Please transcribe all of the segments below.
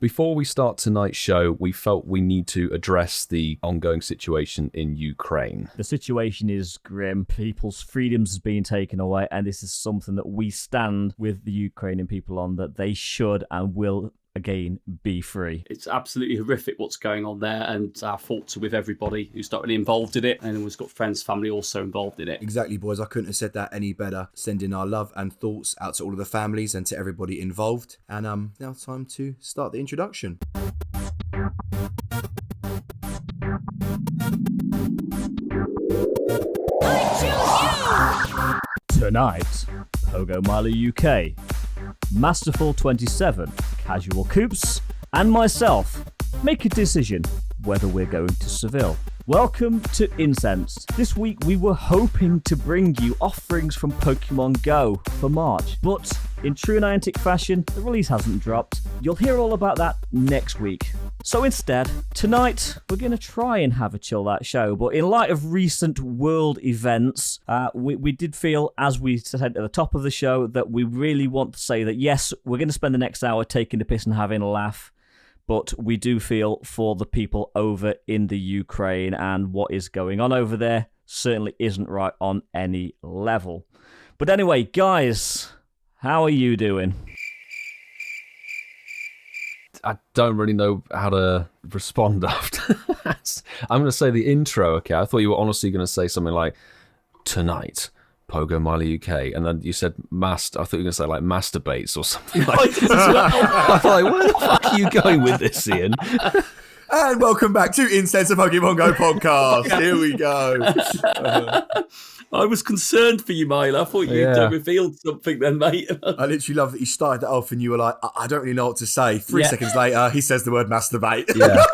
Before we start tonight's show, we felt we need to address the ongoing situation in Ukraine. The situation is grim. People's freedoms is being taken away, and this is something that we stand with the Ukrainian people on, that they should and will again be free. It's absolutely horrific what's going on there, and our thoughts are with everybody who's not really involved in it, and who's got friends, family also involved in it. Exactly, boys. I couldn't have said that any better. Sending our love and thoughts out to all of the families and to everybody involved. And now it's time to start the introduction. Tonight, PokéMon UK, Masterful 27, Casual Coops, and myself make a decision whether we're going to Seville. Welcome to Incensed. This week we were hoping to bring you offerings from Pokemon Go for March, but in true Niantic fashion, the release hasn't dropped. You'll hear all about that next week. So instead, tonight we're going to try and have a chill out show, but in light of recent world events, we did feel, as we said at the top of the show, that we really want to say that yes, we're going to spend the next hour taking the piss and having a laugh, but we do feel for the people over in the Ukraine, and what is going on over there certainly isn't right on any level. But anyway, guys, how are you doing? I don't really know how to respond after that. I'm going to say the intro, okay? I thought you were honestly going to say something like, tonight, PokéMon UK, and then you said I thought you were going to say like masturbates or something like that. I thought, like, where the fuck are you going with this, Ian? And welcome back to Incensed, Pokemon Go podcast. Here we go. I was concerned for you, Milo. I thought you'd revealed something then, mate. I literally love that you started that off and you were like, I don't really know what to say. 3 seconds later, he says the word masturbate. Yeah.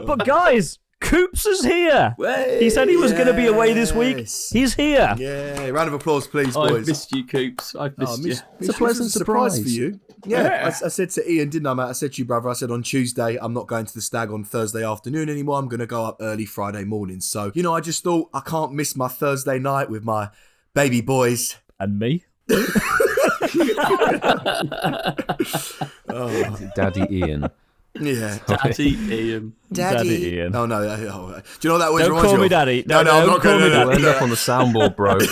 But guys, Coops is here. He said he was going to be away this week. He's here. Yeah, round of applause, please, boys. I've missed you, Coops. I've missed you. It's a pleasant surprise for you. Yeah. I said to Ian, didn't I, mate? I said to you, brother, I said on Tuesday, I'm not going to the stag on Thursday afternoon anymore. I'm going to go up early Friday morning. So, I just thought I can't miss my Thursday night with my baby boys. And me. Daddy Ian. Yeah. Daddy Ian. Daddy Ian. Oh, no. Do you know what that always Don't reminds call you me of? Daddy. No, I'm not going to do that. We'll end up on the soundboard, bro. Do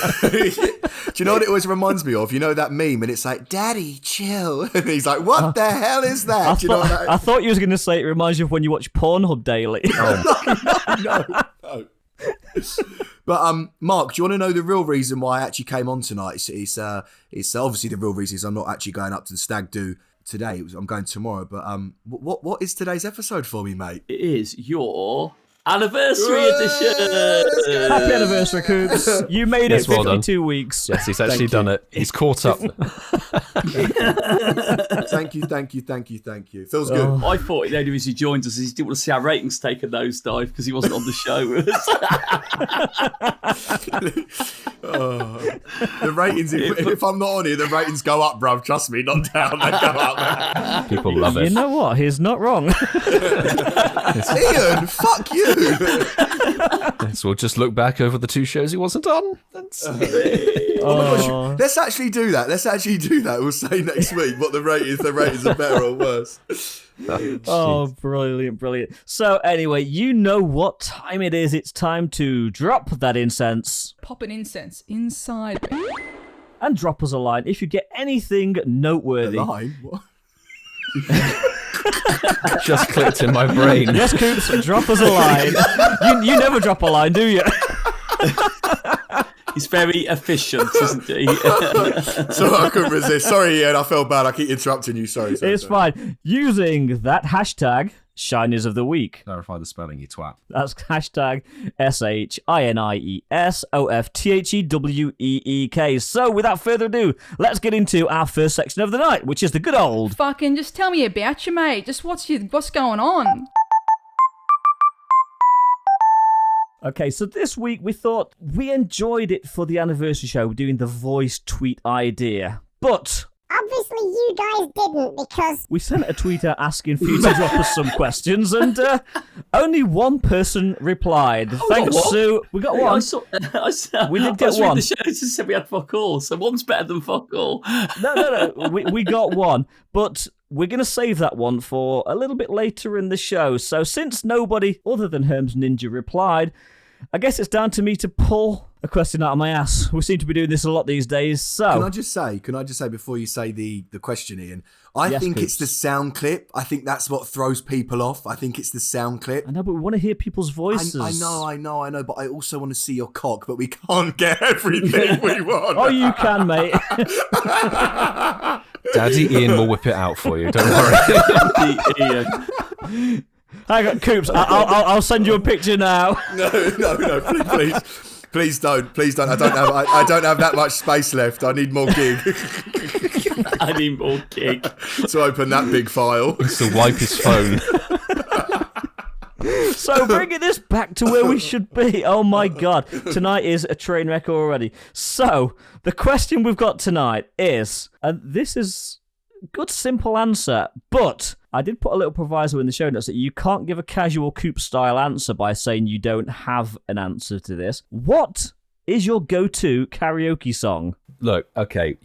you know what it always reminds me of? You know that meme, and it's like, Daddy, chill. And he's like, what the hell is that? Do you know what that is? I thought you was going to say it reminds you of when you watch Pornhub daily. No. But Mark, do you want to know the real reason why I actually came on tonight? It's obviously the real reason is I'm not actually going up to the stag do today. I'm going tomorrow. But what is today's episode for me, mate? It is your anniversary edition. Happy anniversary, Coops. You made it well 52 done. weeks. Yes, he's actually done it. He's caught up. Thank you. Feels good. I thought the only reason he joined us is he didn't want to see our ratings take a nosedive because he wasn't on the show with us. The ratings, if I'm not on here, the ratings go up, bruv. Trust me, not down. They go up. People love it. You know what? He's not wrong. Ian, fuck you. So we'll just look back over the 2 shows he wasn't on. Oh my gosh, let's actually do that. We'll say next week what the ratings are better or worse. Oh, brilliant. So anyway, you know what time it is. It's time to drop that incense. Pop an incense inside me. And drop us a line if you get anything noteworthy. A line? What? Just clicked in my brain. Yes, Coops, drop us a line. You never drop a line, do you? He's very efficient, isn't he? So I couldn't resist. Sorry, Ian, I felt bad. I keep interrupting you. Sorry. It's fine. Using that hashtag, Shinies of the Week. Clarify the spelling, you twat. That's hashtag SHINIESOFTHEWEEK. So without further ado, let's get into our first section of the night, which is the good old... Fucking just tell me about you, mate. Just what's going on? Okay, so this week we thought we enjoyed it for the anniversary show, doing the voice tweet idea. But obviously you guys didn't because We sent a tweet out asking for you to drop us some questions, and only one person replied. Thanks, what? Sue. We got one. We did get one. The show just said we had fuck all, so one's better than fuck all. No. We got one, but we're going to save that one for a little bit later in the show. So since nobody other than HermesNinja replied, I guess it's down to me to pull a question out of my ass. We seem to be doing this a lot these days. So Can I just say before you say the question, Ian, I think Coops. it's the sound clip. I think that's what throws people off. I think it's the sound clip. I know, but we want to hear people's voices. I know, but I also want to see your cock, but we can't get everything we want. Oh, you can, mate. Daddy Ian will whip it out for you. Don't worry. Ian. Hang on, Coops. I'll send you a picture now. No, please don't. I don't have that much space left. I need more gig I need more gig. to open that big file. To wipe his phone. So bringing this back to where we should be. Oh my God. Tonight is a train wreck already. So the question we've got tonight is, and this is a good simple answer, but I did put a little proviso in the show notes that you can't give a casual Coop style answer by saying you don't have an answer to this. What is your go-to karaoke song? Look, okay,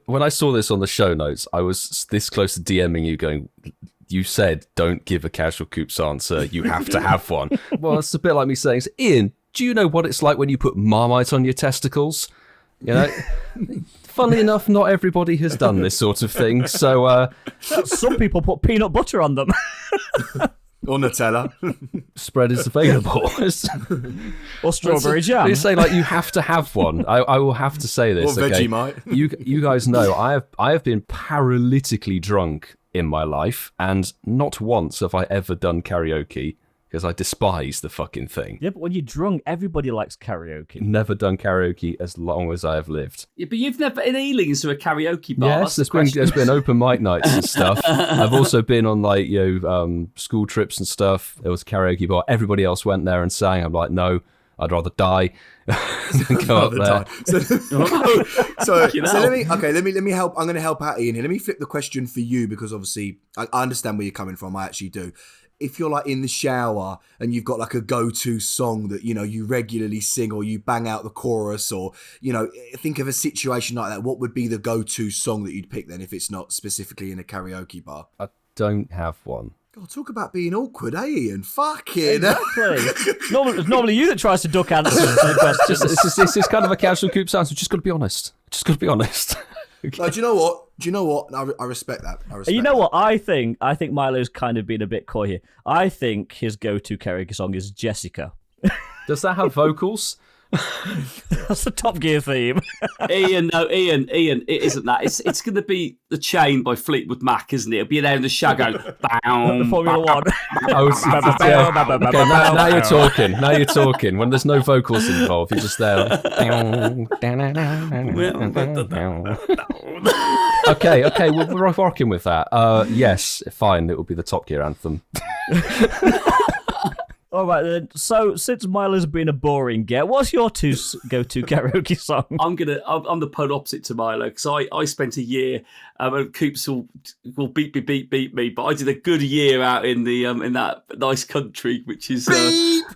when I saw this on the show notes, I was this close to DMing you going, you said don't give a casual Coops answer, you have to have one. Well, it's a bit like me saying, Ian, do you know what it's like when you put Marmite on your testicles? You know, funnily enough, not everybody has done this sort of thing, so... Some people put peanut butter on them. Or Nutella. Spread is available. Or strawberry jam. They say, like, you have to have one. I will have to say this, Or okay? Vegemite. You guys know, I have been paralytically drunk in my life, and not once have I ever done karaoke, because I despise the fucking thing. Yeah, but when you're drunk, everybody likes karaoke. Never done karaoke as long as I have lived. Yeah, but you've never in Ealing's to a karaoke bar. Yes, there's been open mic nights and stuff. I've also been on like school trips and stuff. There was a karaoke bar. Everybody else went there and sang. I'm like, no, I'd rather die than go up there. So let me help. I'm going to help out Ian here. Let me flip the question for you because obviously I understand where you're coming from. I actually do. If you're like in the shower and you've got like a go-to song that, you know, you regularly sing or you bang out the chorus or, you know, think of a situation like that, what would be the go-to song that you'd pick then if it's not specifically in a karaoke bar? I don't have one. God, talk about being awkward, eh, Ian? Fucking. Exactly. It's normally you that tries to duck answers to the question. This is kind of a casual Coop sound, so just got to be honest. No, do you know what? I respect that. You know what? I think Milo's kind of been a bit coy here. I think his go-to karaoke song is Jessica. Does that have vocals? That's the Top Gear theme. Ian, it isn't that. It's going to be The Chain by Fleetwood Mac, isn't it? It'll be there in the shadow. The Formula One. Okay, now you're talking. Now you're talking. When there's no vocals involved, you're just there. Okay, we're rocking with that. Yes, fine. It will be the Top Gear anthem. All right, then. So, since Milo's been a boring get, what's your go-to karaoke song? I'm the polar opposite to Milo because I spent a year. Coops will beat me, but I did a good year out in the in that nice country, which is beep.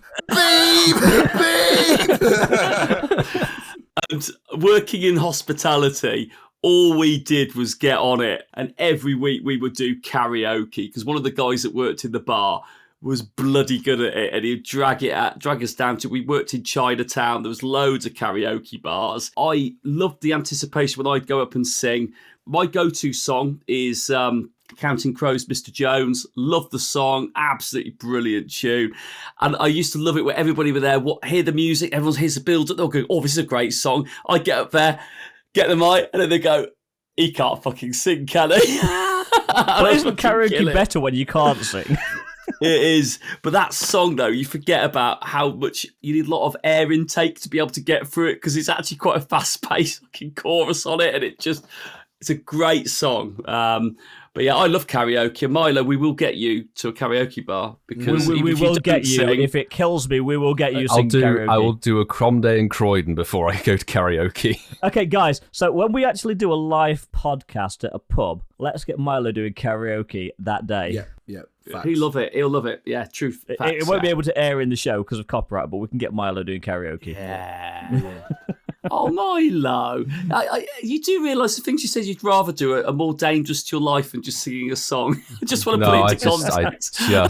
and working in hospitality. All we did was get on it, and every week we would do karaoke because one of the guys that worked in the bar was bloody good at it, and he'd drag us down to. We worked in Chinatown. There was loads of karaoke bars. I loved the anticipation when I'd go up and sing. My go-to song is Counting Crows, Mr. Jones. Love the song, absolutely brilliant tune. And I used to love it where everybody were there, hear the music, everyone hears the build-up, they'll go, oh, this is a great song. I get up there, get the mic, and then they go, he can't fucking sing, can he? But isn't karaoke better when you can't sing? It is, but that song though, you forget about how much you need a lot of air intake to be able to get through it because it's actually quite a fast-paced fucking chorus on it, and It's a great song. But yeah, I love karaoke. Milo, we will get you to a karaoke bar because we will get you. And if it kills me, we will get you singing karaoke. I will do a Crom Day in Croydon before I go to karaoke. Okay, guys. So when we actually do a live podcast at a pub, let's get Milo doing karaoke that day. Yeah. He'll love it. He'll love it. Yeah, truth. It won't be able to air in the show because of copyright, but we can get Milo doing karaoke. Yeah. Oh, Milo. You do realise the things you said you'd rather do are more dangerous to your life than just singing a song. I just want to put it into context. I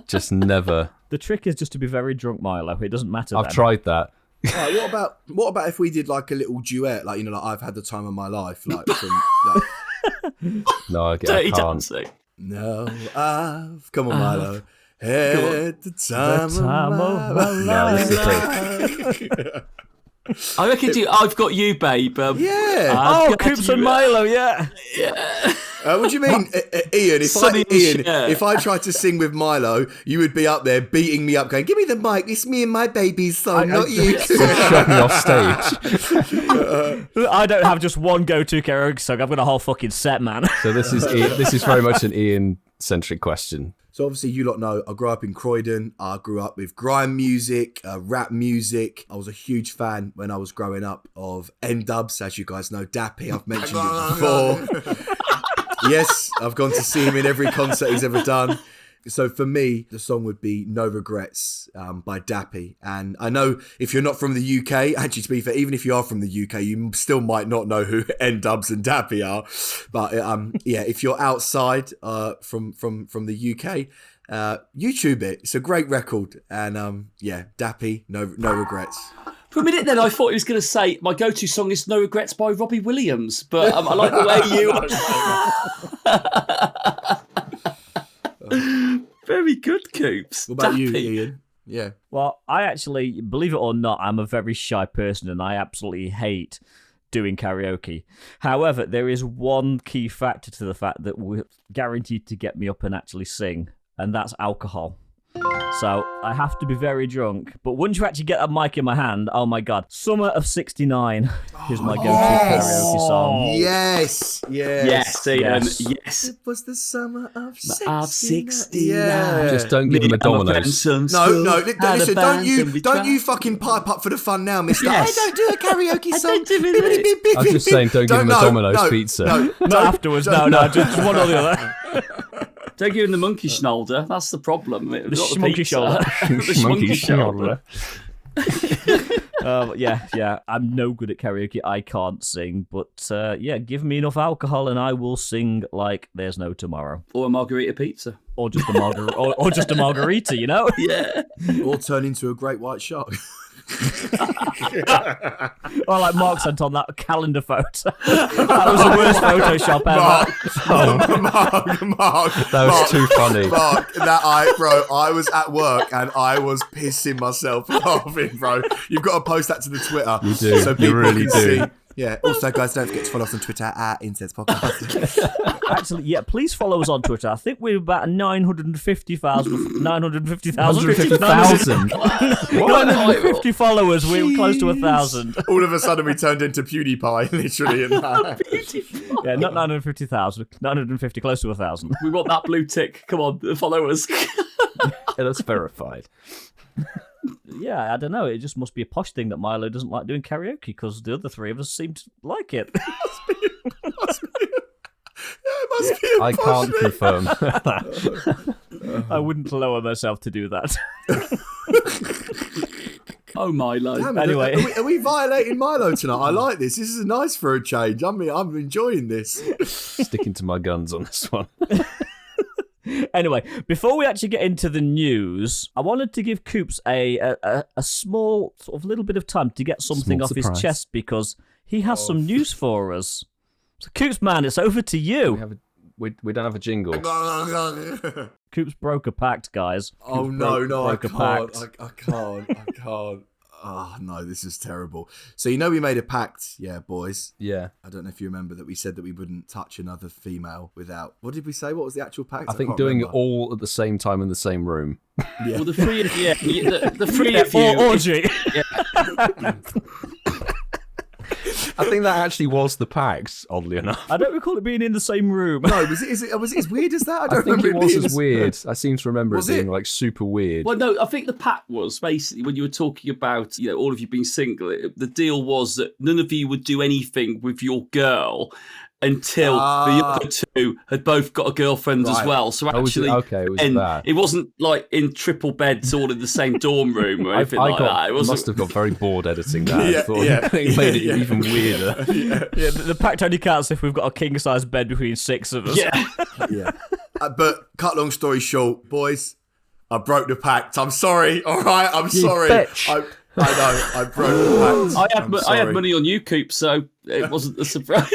just never. The trick is just to be very drunk, Milo. It doesn't matter. I've tried that. Right, what about if we did like a little duet, like like I've had the time of my life, like from like. No, I Dirty can't. dancing. No, come on, Milo. Had the time of my life. No, that's the thing. I reckon I've got you, babe. Yeah. Coops and Milo, yeah. What do you mean, Ian? If I tried to sing with Milo, you would be up there beating me up, going, "Give me the mic. It's me and my baby's song, not you." Shut me off stage. I don't have just one go-to karaoke song. I've got a whole fucking set, man. So this is very much an Ian-centric question. So obviously you lot know I grew up in Croydon. I grew up with grime music, rap music. I was a huge fan when I was growing up of N-Dubs, as you guys know, Dappy. I've mentioned it before. Yes, I've gone to see him in every concert he's ever done. So for me, the song would be No Regrets by Dappy. And I know if you're not from the UK, actually to be fair, even if you are from the UK, you still might not know who N-Dubs and Dappy are. But yeah, if you're outside from the UK, YouTube it. It's a great record. And yeah, Dappy, No Regrets. For a minute then, I thought he was going to say, my go-to song is No Regrets by Robbie Williams. But I like the way you... Very good, Coops. What about you, Dappy. Ian? Yeah. Well, I actually, believe it or not, I'm a very shy person and I absolutely hate doing karaoke. However, there is one key factor to the fact that we're guaranteed to get me up and actually sing, and that's alcohol. So I have to be very drunk. But once you actually get that mic in my hand, oh my God. Summer of 69 is my go-to karaoke song. Yes. Yes, Ian. Yes. Yes. It was the summer of 69. Yeah. Just don't give him a Domino's. No, listen, don't you fucking pipe up for the fun now, mister. Yes. I don't do a karaoke song. I'm just saying, don't give him a Domino's pizza. Not afterwards, no, just one or the other. Don't give him the monkey shoulder. That's the problem. The monkey shoulder. The monkey shoulder. Yeah. I'm no good at karaoke. I can't sing, but yeah, give me enough alcohol and I will sing like there's no tomorrow. Or a margarita pizza. Or just a or just a margarita, you know? Yeah. Or turn into a great white shark. Or like Mark sent on that calendar photo. That was the worst Photoshop ever. Mark, That was too funny. Mark, I was at work and I was pissing myself laughing, bro. You've got to post that to the Twitter. You do. So You people really can do. see. Yeah. Also, guys, don't forget to follow us on Twitter at Incensed Podcast. Actually, yeah, please follow us on Twitter. I think we're about 950,000. 950 followers. We're close to 1,000. All of a sudden, we turned into PewDiePie, literally. In that. Yeah, not 950,000. 950, close to 1,000. We want that blue tick. Come on, follow us. Yeah, that's verified. Yeah, I don't know. It just must be a posh thing that Milo doesn't like doing karaoke because the other three of us seem to like it. Must be a I can't posh confirm. I wouldn't lower myself to do that. Oh, Milo. Damn it, Anyway. are we violating Milo tonight? I like this. This is nice for a change. I mean, I'm enjoying this. Sticking to my guns on this one. Anyway, before we actually get into the news, I wanted to give Coops a small sort of little bit of time to get something Small off surprise. his chest because he has some news for us. So Coops, man, it's over to you. We don't have a jingle. Coops broke a pact, guys. Oh Coops no, I broke a can't. pact. I can't. Oh no, this is terrible. So you know we made a pact, yeah, boys. Yeah. I don't know if you remember that we said that we wouldn't touch another female without. What did we say? What was the actual pact? I think can't doing remember. it all at the same time in the same room. Yeah. Well, the three of you. The three of you. Orgy. I think that actually was the PAX, oddly enough. I don't recall it being in the same room. No, was it as weird as that? I I don't think remember it was being as weird. I seem to remember it Was being it? like super weird. Well, no, I think the pact was basically when you were talking about, all of you being single, the deal was that none of you would do anything with your girl until the other two had both got a girlfriend as Right. well. So Oh, was it- actually, okay, it was and that. it wasn't like in triple beds all in the same dorm room or anything like that. It wasn't. must have got very bored editing that. I Yeah, thought yeah, it made it yeah. even weirder. Yeah, the pact only counts if we've got a king-size bed between 6 of us. Yeah. Yeah. But cut long story short, boys, I broke the pact. I'm sorry. All right, I'm sorry. bitch. I know. I broke the pact. I had sorry. money on you, Coop, so it wasn't a surprise.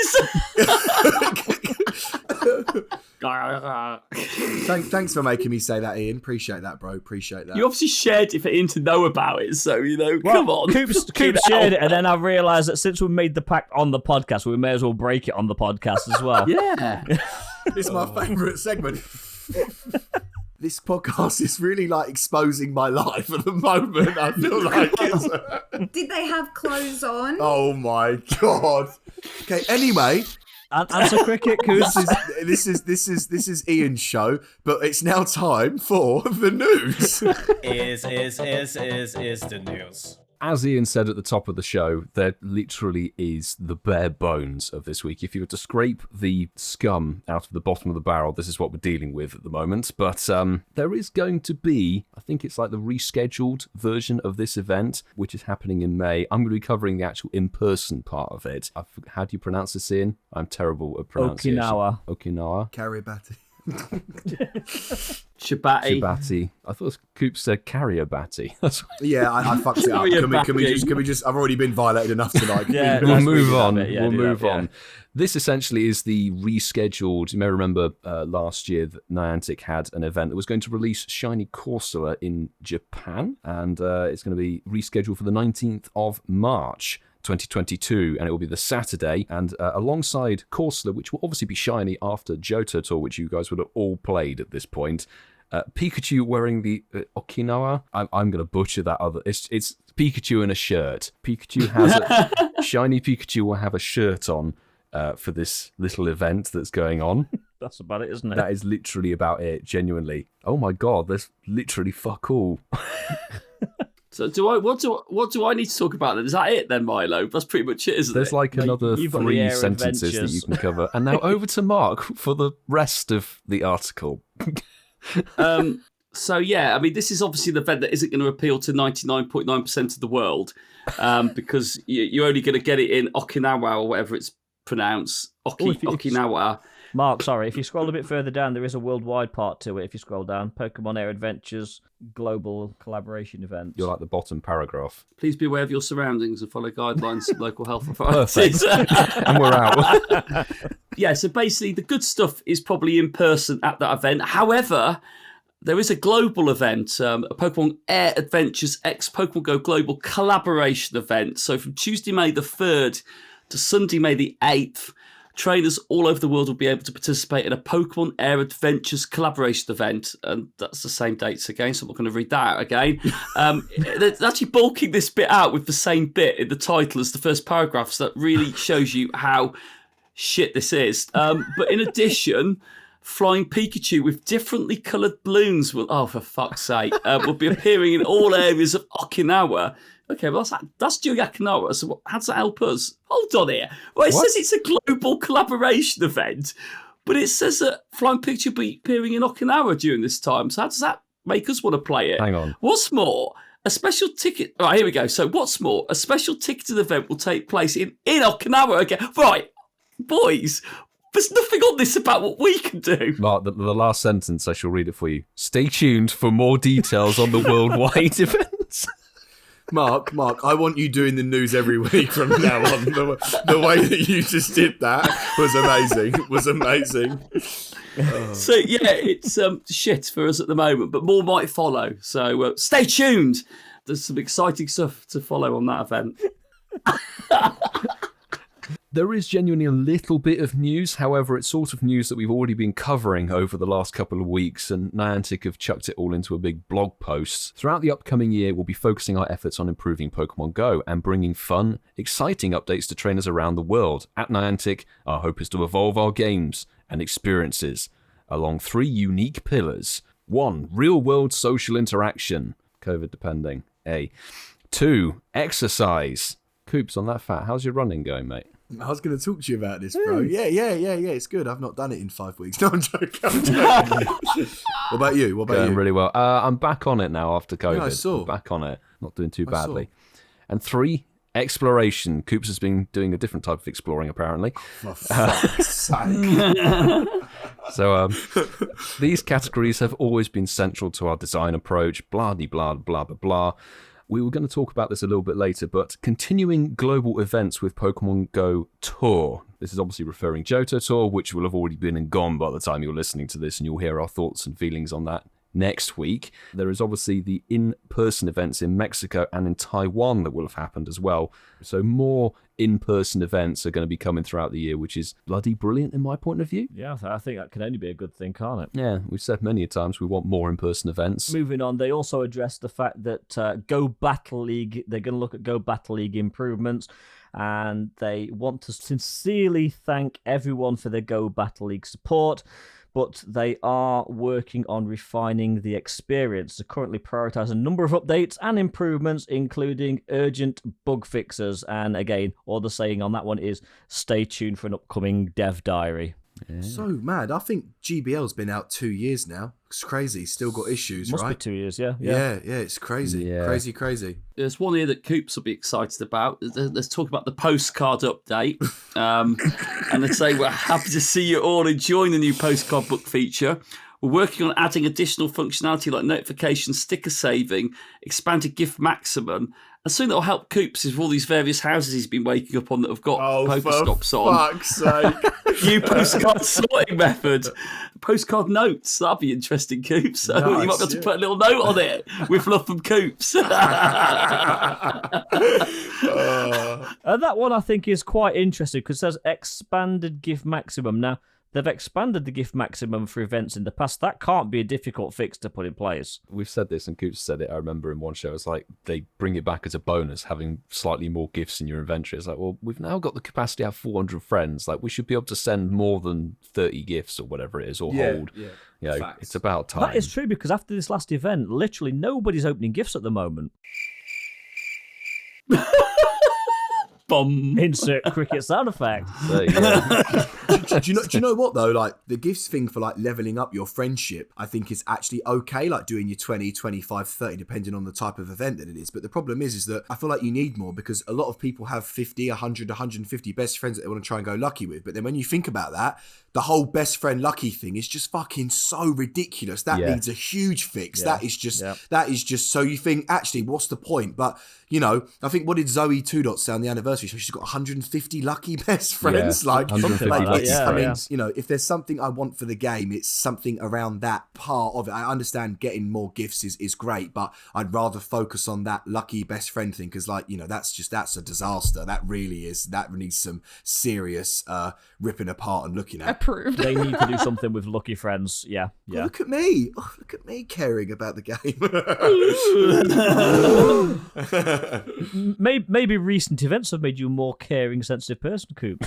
Thanks for making me say that, Ian. Appreciate that, bro. Appreciate that. You obviously shared it for Ian to know about it, so come on. Coops shared it, and then I realised that since we made the pact on the podcast, we may as well break it on the podcast as well. Yeah. It's my favourite segment. This podcast is really like exposing my life at the moment. I feel like it's. Did they have clothes on? Oh my god. Okay. Anyway, Answer cricket, Coops. this is Ian's show, but it's now time for the news. Is the news. As Ian said at the top of the show, there literally is the bare bones of this week. If you were to scrape the scum out of the bottom of the barrel, this is what we're dealing with at the moment. But there is going to be, I think it's like the rescheduled version of this event, which is happening in May. I'm going to be covering the actual in-person part of it. How do you pronounce this, Ian? I'm terrible at pronunciation. Okinawa. Karibati. Shabati. I thought Coop said Karabati. That's Yeah, I fucked it up. Can we just? I've already been violated enough tonight. Yeah, We'll let's move redo that on. bit. Yeah, We'll do that, move yeah. on. This essentially is the rescheduled. You may remember last year that Niantic had an event that was going to release Shiny Corsola in Japan, and it's going to be rescheduled for the 19th of March. 2022, and it will be the Saturday, and alongside Corsola, which will obviously be shiny after Johto Tour, which you guys would have all played at this point. Pikachu wearing the Okinawa. I'm going to butcher that other. It's Pikachu in a shirt. Pikachu has shiny Pikachu will have a shirt on for this little event that's going on. That's about it, isn't it? That is literally about it. Genuinely. Oh my god, there's literally fuck all. So what do I need to talk about then? Is that it then, Milo? That's pretty much it, isn't There's it? like another you've got the 3 Air sentences that you Adventures. can cover. And now over to Mark for the rest of the article. So yeah, I mean, this is obviously an event that isn't going to appeal to 99.9% of the world, because you're only going to get it in Okinawa or whatever it's pronounced. Okinawa. Mark, sorry, if you scroll a bit further down, there is a worldwide part to it. If you scroll down, Pokemon Air Adventures Global Collaboration Events. You're like the bottom paragraph. Please be aware of your surroundings and follow guidelines of local health authorities. And we're out. Yeah, so basically the good stuff is probably in person at that event. However, there is a global event, a Pokemon Air Adventures X Pokemon Go Global collaboration event. So from Tuesday, May the 3rd to Sunday, May the 8th, trainers all over the world will be able to participate in a Pokemon Air Adventures collaboration event. And that's the same dates again, so I'm not going to read that out again. They're actually bulking this bit out with the same bit in the title as the first paragraph, so that really shows you how shit this is. But in addition, flying Pikachu with differently coloured balloons will, for fuck's sake, will be appearing in all areas of Okinawa. Okay, well, that's during Okinawa, so how does that help us? Hold on here. Well, it says it's a global collaboration event, but it says that flying Pikachu will be appearing in Okinawa during this time, so how does that make us want to play it? Hang on. What's more, a special ticket... All right, here we go. So what's more, a special ticketed event will take place in Okinawa again. Right, boys... There's nothing on this about what we can do. Mark, the last sentence, I shall read it for you. Stay tuned for more details on the worldwide events. Mark, I want you doing the news every week from now on. The way that you just did that was amazing. So, yeah, it's shit for us at the moment, but more might follow. So stay tuned. There's some exciting stuff to follow on that event. There is genuinely a little bit of news, however, it's sort of news that we've already been covering over the last couple of weeks, and Niantic have chucked it all into a big blog post. Throughout the upcoming year, we'll be focusing our efforts on improving Pokemon Go and bringing fun, exciting updates to trainers around the world. At Niantic, our hope is to evolve our games and experiences along 3 unique pillars. 1. Real-world social interaction, COVID depending, A. 2. Exercise. Coops, on that fat, how's your running going, mate? I was going to talk to you about this, bro. Yeah, it's good. I've not done it in 5 weeks. No, I'm joking. What about you? Going really well. I'm back on it now after COVID. Yeah, I saw. I'm back on it. Not doing too badly. And 3, exploration. Coops has been doing a different type of exploring, apparently. For fuck's sake. So these categories have always been central to our design approach. Blah, de, blah, blah, blah, blah. We were going to talk about this a little bit later, but continuing global events with Pokemon Go Tour. This is obviously referring Johto Tour, which will have already been and gone by the time you're listening to this, and you'll hear our thoughts and feelings on that next week. There is obviously the in-person events in Mexico and in Taiwan that will have happened as well. So more in-person events are going to be coming throughout the year, which is bloody brilliant in my point of view. Yeah, I think that can only be a good thing, can't it? Yeah, we've said many a times we want more in-person events. Moving on, they also addressed the fact that Go Battle League, they're going to look at Go Battle League improvements, and they want to sincerely thank everyone for their Go Battle League support. But they are working on refining the experience. They currently prioritise a number of updates and improvements, including urgent bug fixes. And again, all the saying on that one is stay tuned for an upcoming dev diary. Yeah. So mad. I think GBL's been out 2 years now. It's crazy. Still got issues, Must right? be 2 years, yeah. Yeah, it's crazy. Yeah. Crazy. There's one here that Coops will be excited about. Let's talk about the Postcard update. And they say, we're happy to see you all enjoying the new Postcard book feature. We're working on adding additional functionality like notification, sticker saving, expanded gift maximum. And something that will help Coops is all these various houses he's been waking up on that have got Pokestops on. Oh, fuck's sake. New postcard sorting method. Postcard notes. That'll be interesting, Coops. So you might be able to put a little note on it with love from Coops. And that one I think is quite interesting because it says expanded gift maximum. Now, they've expanded the gift maximum for events in the past. That can't be a difficult fix to put in place. We've said this, and Coops said it, I remember in one show, it's like they bring it back as a bonus, having slightly more gifts in your inventory. It's like, well, we've now got the capacity to have 400 friends. Like, we should be able to send more than 30 gifts or whatever it is, or hold. Yeah. You know, it's about time. That is true, because after this last event, literally nobody's opening gifts at the moment. Bum. Insert cricket sound effect. There you go. do you know what though? Like the gifts thing for like leveling up your friendship, I think is actually okay. Like doing your 20, 25, 30, depending on the type of event that it is. But the problem is that I feel like you need more because a lot of people have 50, 100, 150 best friends that they want to try and go lucky with. But then when you think about that, the whole best friend lucky thing is just fucking so ridiculous. That needs a huge fix. Yeah. That is just so you think, actually, what's the point? But, you know, I think what did Zoe 2 Dots say on the anniversary show? She's got 150 lucky best friends. Yeah, like, 150 like that, it's, yeah, I mean, yeah. you know, if there's something I want for the game, it's something around that part of it. I understand getting more gifts is great, but I'd rather focus on that lucky best friend thing because, like, you know, that's a disaster. That really is. That needs some serious ripping apart and looking at. Approved. They need to do something with lucky friends. Yeah. Oh, look at me. Oh, look at me caring about the game. Maybe recent events have made you a more caring, sensitive person, Coop.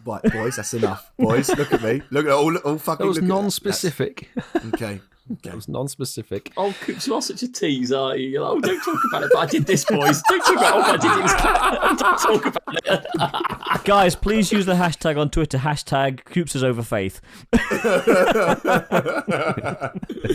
Right, boys, that's enough. Boys, look at me. Look at all fucking. That was look at non-specific. Okay. That was non-specific. Oh, Coops, you are such a tease, aren't you? You're like, oh, don't talk about it, but I did this, boys. Don't talk about it, but I did this. Don't talk about it. Guys, please use the hashtag on Twitter, hashtag Coops is over faith.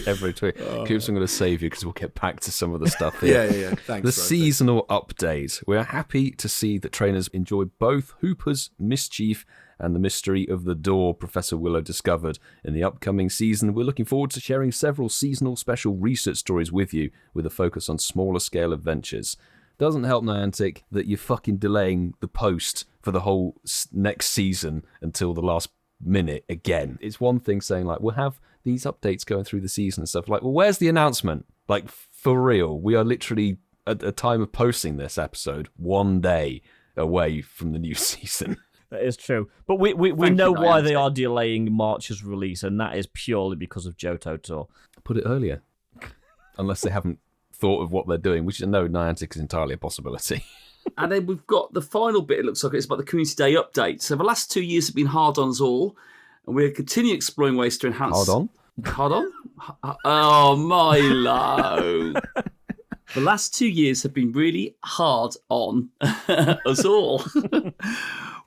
Every tweet. Coops, I'm going to save you because we'll get back to some of the stuff here. Yeah. Thanks. The seasonal update. We're happy to see that trainers enjoy both Hooper's Mischief and the mystery of the door Professor Willow discovered. In the upcoming season, we're looking forward to sharing several seasonal special research stories with you, with a focus on smaller scale adventures. Doesn't help, Niantic, that you're fucking delaying the post for the whole next season until the last minute again. It's one thing saying, like, we'll have these updates going through the season and stuff. Like, well, where's the announcement? Like, for real, we are literally, at the time of posting this episode, 1 day away from the new season. That is true. But we Thank know you, why they Niantic. are delaying March's release, and that is purely because of Johto Tour. Put it earlier. Unless they haven't thought of what they're doing, which I know Niantic is entirely a possibility. And then we've got the final bit, it looks like it's about the Community Day update. So the last 2 years have been hard on us all, and we're continuing exploring ways to enhance... Hard on? Hard on? Oh, Milo. The last 2 years have been really hard on us all.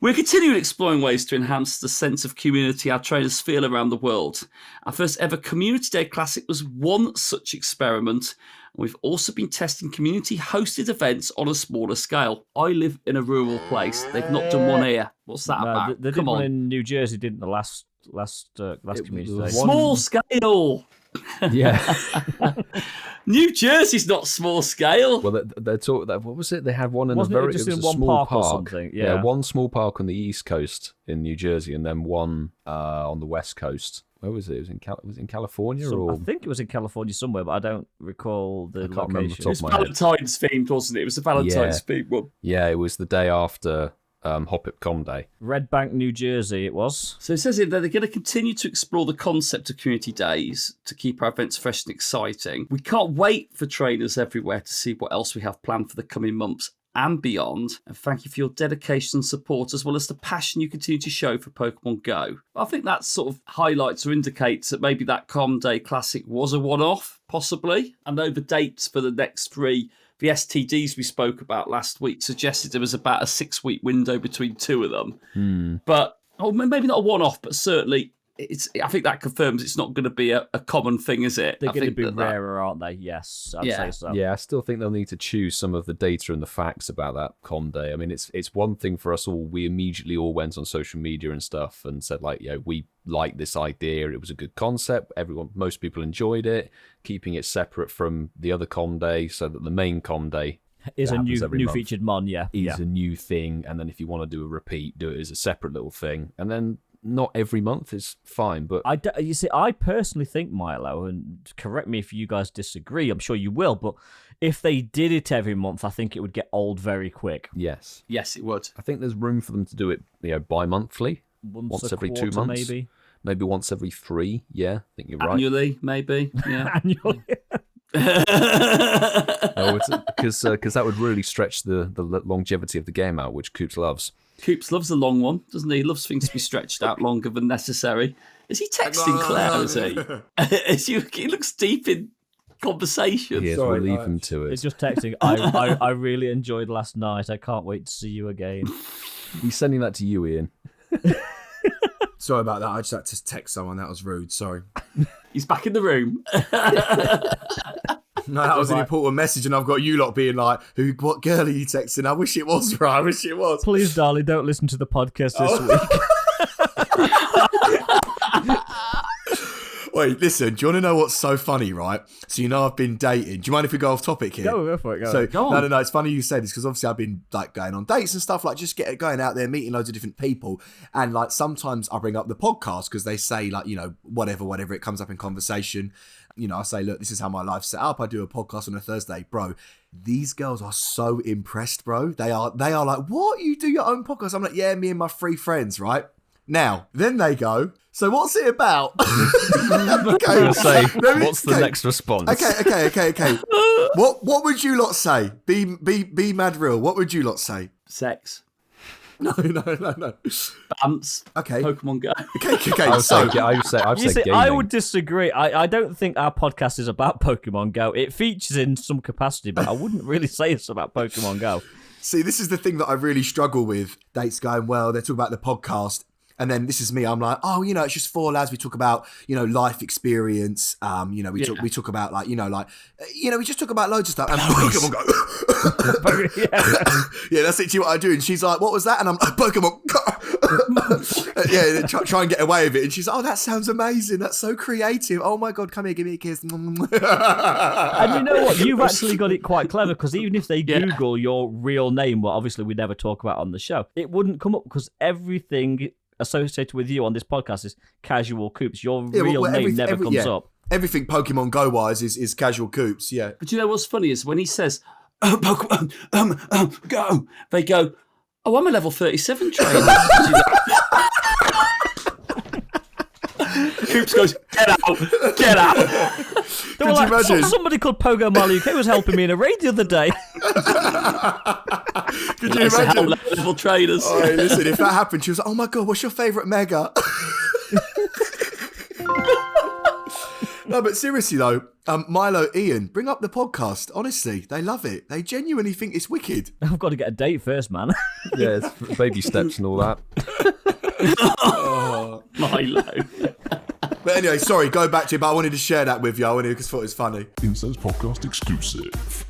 We're continuing exploring ways to enhance the sense of community our trainers feel around the world. Our first ever Community Day Classic was one such experiment. And we've also been testing community-hosted events on a smaller scale. I live in a rural place. They've not done one here. What's that about? They did Come one on. in New Jersey, didn't they, last Community Day? Small scale. Yeah. New Jersey's not small scale. Well, they're talking. What was it? They had one in Wasn't a it very just it was in a one small park or something? Yeah. one small park on the east coast in New Jersey, and then one on the west coast. Where was it? It was in California, or I think it was in California somewhere, but I don't recall the I can't remember off the location. top It's of my head. Valentine's themed, wasn't it? It was the Valentine's themed one. Yeah, it was the day after Hop-It.com Day. Red Bank, New Jersey, it was. So it says here that they're going to continue to explore the concept of community days to keep our events fresh and exciting. We can't wait for trainers everywhere to see what else we have planned for the coming months and beyond. And thank you for your dedication and support, as well as the passion you continue to show for Pokemon Go. I think that sort of highlights or indicates that maybe that Com Day Classic was a one-off, possibly. I know the dates for the next three, the STDs we spoke about last week, suggested there was about a 6-week window between two of them. But, maybe not a one-off, but certainly I think that confirms it's not going to be a common thing, is it? They're I going to think be that rarer, aren't they? Yes, I'd say so. Yeah, I still think they'll need to choose some of the data and the facts about that Com Day. I mean, it's one thing for us all. We immediately all went on social media and stuff and said, like, we like this idea. It was a good concept. Most people enjoyed it. Keeping it separate from the other Com Day so that the main Com Day is a new month featured mon, is a new thing. And then if you want to do a repeat, do it as a separate little thing. And then not every month is fine, but you see, I personally think, Milo, and correct me if you guys disagree, I'm sure you will, but if they did it every month, I think it would get old very quick. yes, yes, it would. I think there's room for them to do it, bi-monthly, once a every 2 quarter, months, maybe once every 3. Yeah, I think you're right. Annually, maybe. Yeah. annually. No, because that would really stretch the longevity of the game out, which Coops loves. Coops loves a long one, doesn't he? He loves things to be stretched out longer than necessary. Is he texting Claire, is he? He looks deep in conversation. Yes, we'll leave him to it. It's just texting. I really enjoyed last night. I can't wait to see you again. He's sending that to you, Ian. Sorry about that. I just had to text someone. That was rude. Sorry. He's back in the room. No, that was an important message, and I've got you lot being like, what girl are you texting? I wish it was, right? I wish it was. Please, darling, don't listen to the podcast this week. Wait, listen, do you want to know what's so funny, right? So I've been dating. Do you mind if we go off topic here? Go for it, So, Go on. no, it's funny you say this because obviously I've been like going on dates and stuff, like just going out there, meeting loads of different people. And like sometimes I bring up the podcast because they say like, whatever, it comes up in conversation. I say, look, this is how my life's set up. I do a podcast on a Thursday, bro. These girls are so impressed, bro. They are like, what? You do your own podcast? I'm like, yeah, me and my 3 friends, right? Now, then they go, so what's it about? Okay. What's the next response? Okay. What would you lot say? Be mad real. What would you lot say? Sex. No. Bants. Okay. Pokemon Go. Okay. I've So, said gaming. I would disagree. I don't think our podcast is about Pokemon Go. It features in some capacity, but I wouldn't really say it's about Pokemon Go. see, this is the thing that I really struggle with. Dates going well. They're talking about the podcast. And then this is me. I'm like, it's just 4 lads. We talk about, life experience. We talk about we just talk about loads of stuff. And Pokemon Go. Yeah, that's literally what I do. And she's like, what was that? And I'm like, Pokemon Go. Yeah, try and get away with it. And she's like, oh, that sounds amazing. That's so creative. Oh my God, come here, give me a kiss. And you know what? You've actually got it quite clever because even if they Google your real name, well, obviously we never talk about on the show, it wouldn't come up because everything associated with you on this podcast is Casual Coops. Your real name never comes up. Everything Pokemon Go wise is Casual Coops, yeah. But you know what's funny is when he says, Pokemon Go, they go, Oh, I'm a level 37 trainer. Coops goes, get out. They were Could you like, imagine? somebody called Pokémon UK was helping me in a raid the other day. Could you It's imagine? level traders. Oh, hey, listen, if that happened, she was like, oh my God, what's your favourite mega? No, but seriously though, Milo, Ian, bring up the podcast. Honestly, they love it. They genuinely think it's wicked. I've got to get a date first, man. Yeah, it's baby steps and all that. Milo. But anyway, sorry, go back to it, but I wanted to share that with you. I wanted because I thought it was funny. Incensed podcast exclusive.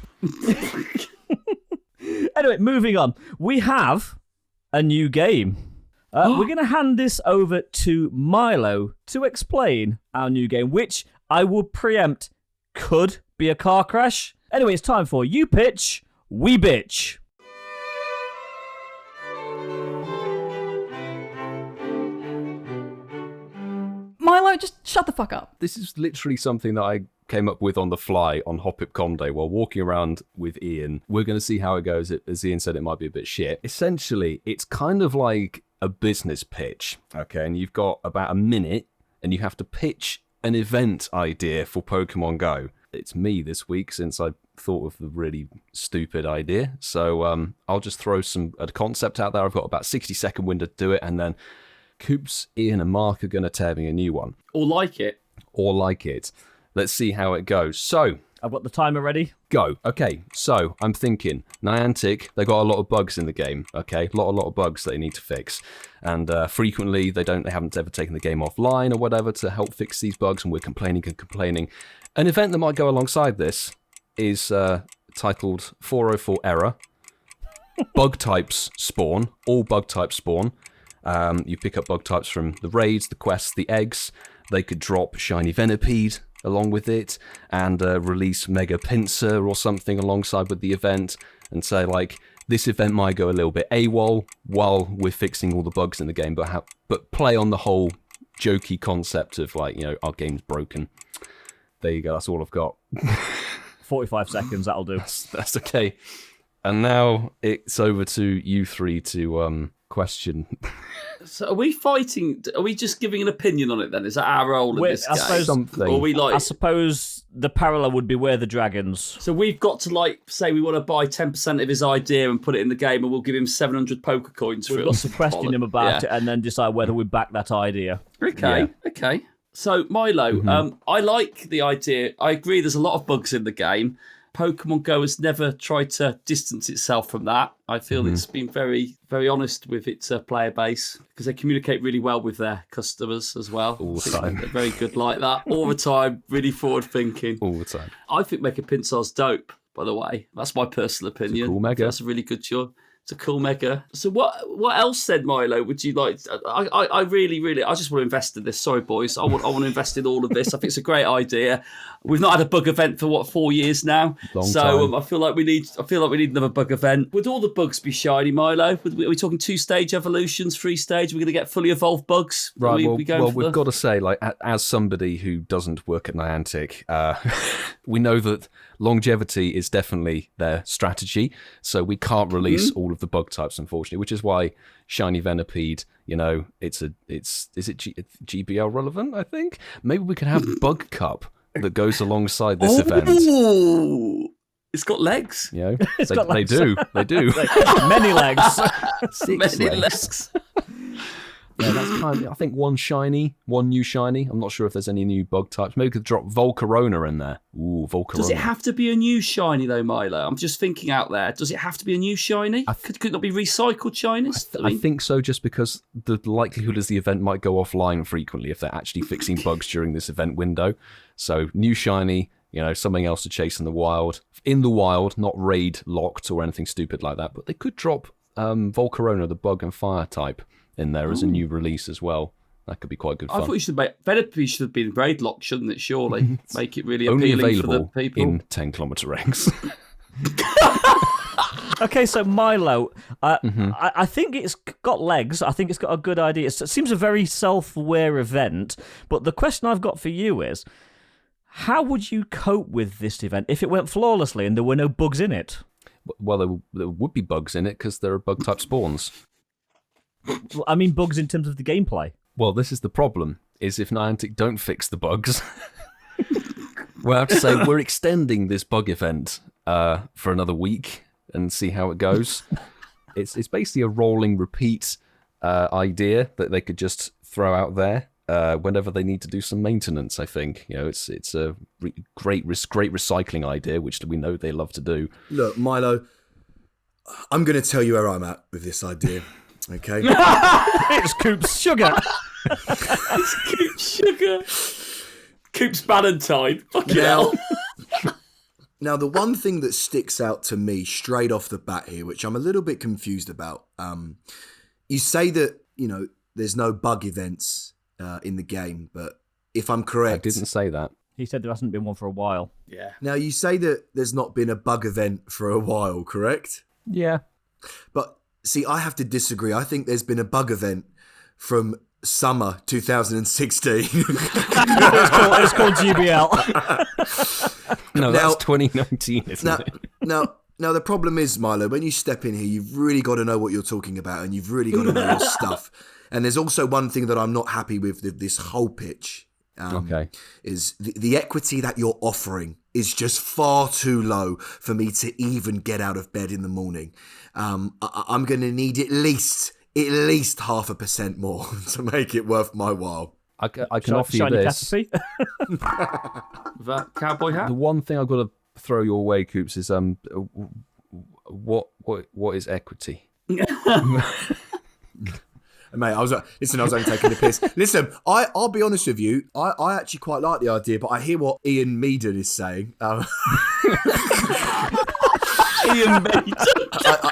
Anyway, moving on. We have a new game. We're going to hand this over to Milo to explain our new game, which I will preempt could be a car crash. Anyway, it's time for You Pitch, We Bitch. Milo, just shut the fuck up. This is literally something that I came up with on the fly on HopIpCon Day while walking around with Ian. We're going to see how it goes. As Ian said, it might be a bit shit. Essentially, it's kind of like a business pitch, okay? And you've got about a minute, and you have to pitch an event idea for Pokemon Go. It's me this week since I thought of the really stupid idea. So I'll just throw a concept out there. I've got about 60-second window to do it, and then Coops, Ian, and Mark are going to tell me a new one. Or like it. Let's see how it goes. So, I've got the timer ready. go. Okay, so I'm thinking Niantic, they got a lot of bugs in the game, okay? A lot of bugs that they need to fix. And frequently they haven't ever taken the game offline or whatever to help fix these bugs, and we're complaining. An event that might go alongside this is titled 404 Error. Bug types spawn. All bug types spawn. You pick up bug types from the raids, the quests, the eggs. They could drop Shiny Venipede along with it, and release Mega Pinsir or something alongside with the event, and say, like, this event might go a little bit AWOL while we're fixing all the bugs in the game, but play on the whole jokey concept of, like, our game's broken. There you go, that's all I've got. 45 seconds, that'll do. That's okay. And now it's over to you three to question. So are we fighting? Are we just giving an opinion on it then? Is that our role in this I game? suppose something. Or are we like... I suppose the parallel would be Where the Dragons. So we've got to, like, say we want to buy 10% of his idea and put it in the game, and we'll give him 700 poker coins for We've it. got to question him about it and then decide whether we back that idea. Okay. So, Milo, I like the idea. I agree there's a lot of bugs in the game. Pokemon Go has never tried to distance itself from that. I feel it's been very, very honest with its player base, because they communicate really well with their customers as well. All the time. They're very good like that. All the time, really forward thinking. All the time. I think Mega Pinsir's dope, by the way. That's my personal opinion. It's a cool mega. That's a really good choice. It's a cool mega. So what else then, Milo, would you like? I really, I just want to invest in this. Sorry, boys. I want to invest in all of this. I think it's a great idea. We've not had a bug event for 4 years now. Long time. I feel like we need another bug event. Would all the bugs be shiny, Milo? Are we talking 2-stage evolutions, 3-stage? We're going to get fully evolved bugs. Right. We've got to say, like, as somebody who doesn't work at Niantic, we know that longevity is definitely their strategy. So we can't release all of the bug types, unfortunately, which is why Shiny Venipede, is it GBL relevant? I think maybe we can have Bug Cup that goes alongside this event. Ooh, it's got legs. It's got legs. They do. Many legs. Six Many legs. Yeah, that's kind of, I think one new shiny. I'm not sure if there's any new bug types. Maybe we could drop Volcarona in there. Ooh, Volcarona. Does it have to be a new shiny though, Milo? I'm just thinking out there. Does it have to be a new shiny? Could it not be recycled shinies? I think so, just because the likelihood is the event might go offline frequently if they're actually fixing bugs during this event window. So new shiny, something else to chase in the wild. In the wild, not raid locked or anything stupid like that. But they could drop Volcarona, the bug and fire type, in there as a new release as well. That could be quite good fun. I thought you should Venipede should have been raid locked, shouldn't it? Surely make it really Only appealing for the available people. in 10-kilometer ranks. Okay, so Milo, I think it's got legs. I think it's got a good idea. It seems a very self-aware event, but the question I've got for you is, how would you cope with this event if it went flawlessly and there were no bugs in it? Well, there would be bugs in it because there are bug-type spawns. I mean bugs in terms of the gameplay. Well, this is the problem, is if Niantic don't fix the bugs, we'll have to say we're extending this bug event for another week and see how it goes. It's basically a rolling repeat idea that they could just throw out there whenever they need to do some maintenance, I think. It's a great recycling idea, which we know they love to do. Look, Milo, I'm going to tell you where I'm at with this idea, okay? It's Coop's sugar. It's Coop's sugar. Coop's Valentine. Fucking hell. Now, the one thing that sticks out to me straight off the bat here, which I'm a little bit confused about, you say that, there's no bug events in the game, but if I'm correct... I didn't say that. He said there hasn't been one for a while. Yeah. Now, you say that there's not been a bug event for a while, correct? Yeah. But, see, I have to disagree. I think there's been a bug event from summer 2016. It's called GBL. No, that's 2019, isn't it? Now, the problem is, Milo, when you step in here, you've really got to know what you're talking about, and you've really got to know your stuff. And there's also one thing that I'm not happy with this whole pitch. Okay. Is the equity that you're offering is just far too low for me to even get out of bed in the morning. I'm going to need at least 0.5% more to make it worth my while. I can offer you this. With that cowboy hat? The one thing I've got to throw your way, Coops, is what is equity? Mate, I was only taking the piss. Listen, I'll be honest with you. I actually quite like the idea, but I hear what Ian Meaden is saying. Ian Meaden.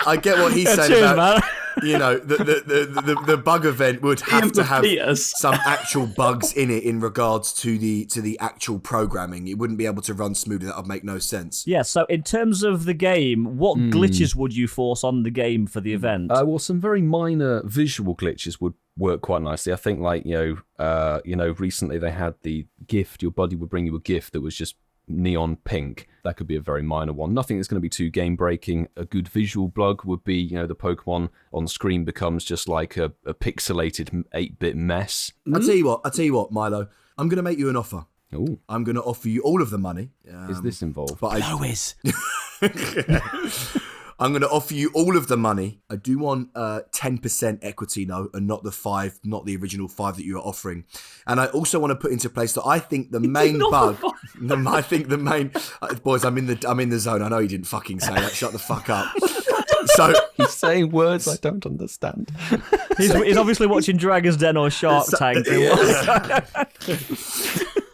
I get what he's saying cheers, about. Man. The bug event would have to have Peters. some actual bugs in it in regards to the actual programming. It wouldn't be able to run smoothly. That would make no sense. Yeah, so in terms of the game, what glitches would you force on the game for the event? Well, some very minor visual glitches would work quite nicely. I think, recently they had the gift. Your buddy would bring you a gift that was just neon pink. That could be a very minor one. Nothing that's going to be too game breaking. A good visual bug would be, the Pokemon on screen becomes just like a pixelated 8-bit mess. I'll tell you what, Milo. I'm going to make you an offer. Ooh. I'm going to offer you all of the money. Is this involved? I'm going to offer you all of the money. I do want 10% equity, though, and not the original 5 that you are offering. And I also want to put into place that I think the main bug. Boys, I'm in the zone. I know you didn't fucking say that. Shut the fuck up. So he's saying words I don't understand. He's obviously watching Dragon's Den or Shark Tank.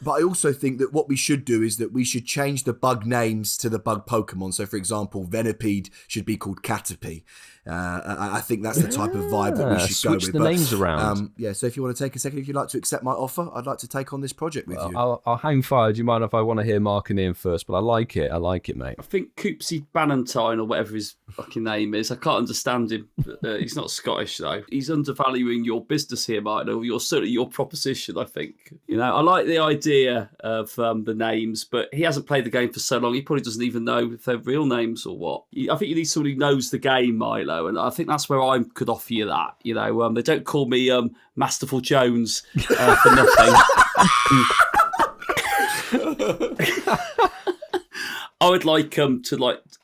But I also think that what we should do is that we should change the bug names to the bug Pokemon. So, for example, Venipede should be called Caterpie. I think that's the type of vibe that we should go with. Switch the names around. So if you want to take a second, if you'd like to accept my offer, I'd like to take on this project with you. I'll hang fire. Do you mind if I want to hear Mark and Ian first? But I like it, mate. I think Coopsy Ballantyne or whatever his fucking name is. I can't understand him. He's not Scottish though. He's undervaluing your business here, Martin. Certainly your proposition. I think. I like the idea of the names, but he hasn't played the game for so long. He probably doesn't even know if they're real names or what. I think you need somebody who knows the game, Milo, and I think that's where I could offer you that. They don't call me Masterful Jones for nothing. I would like to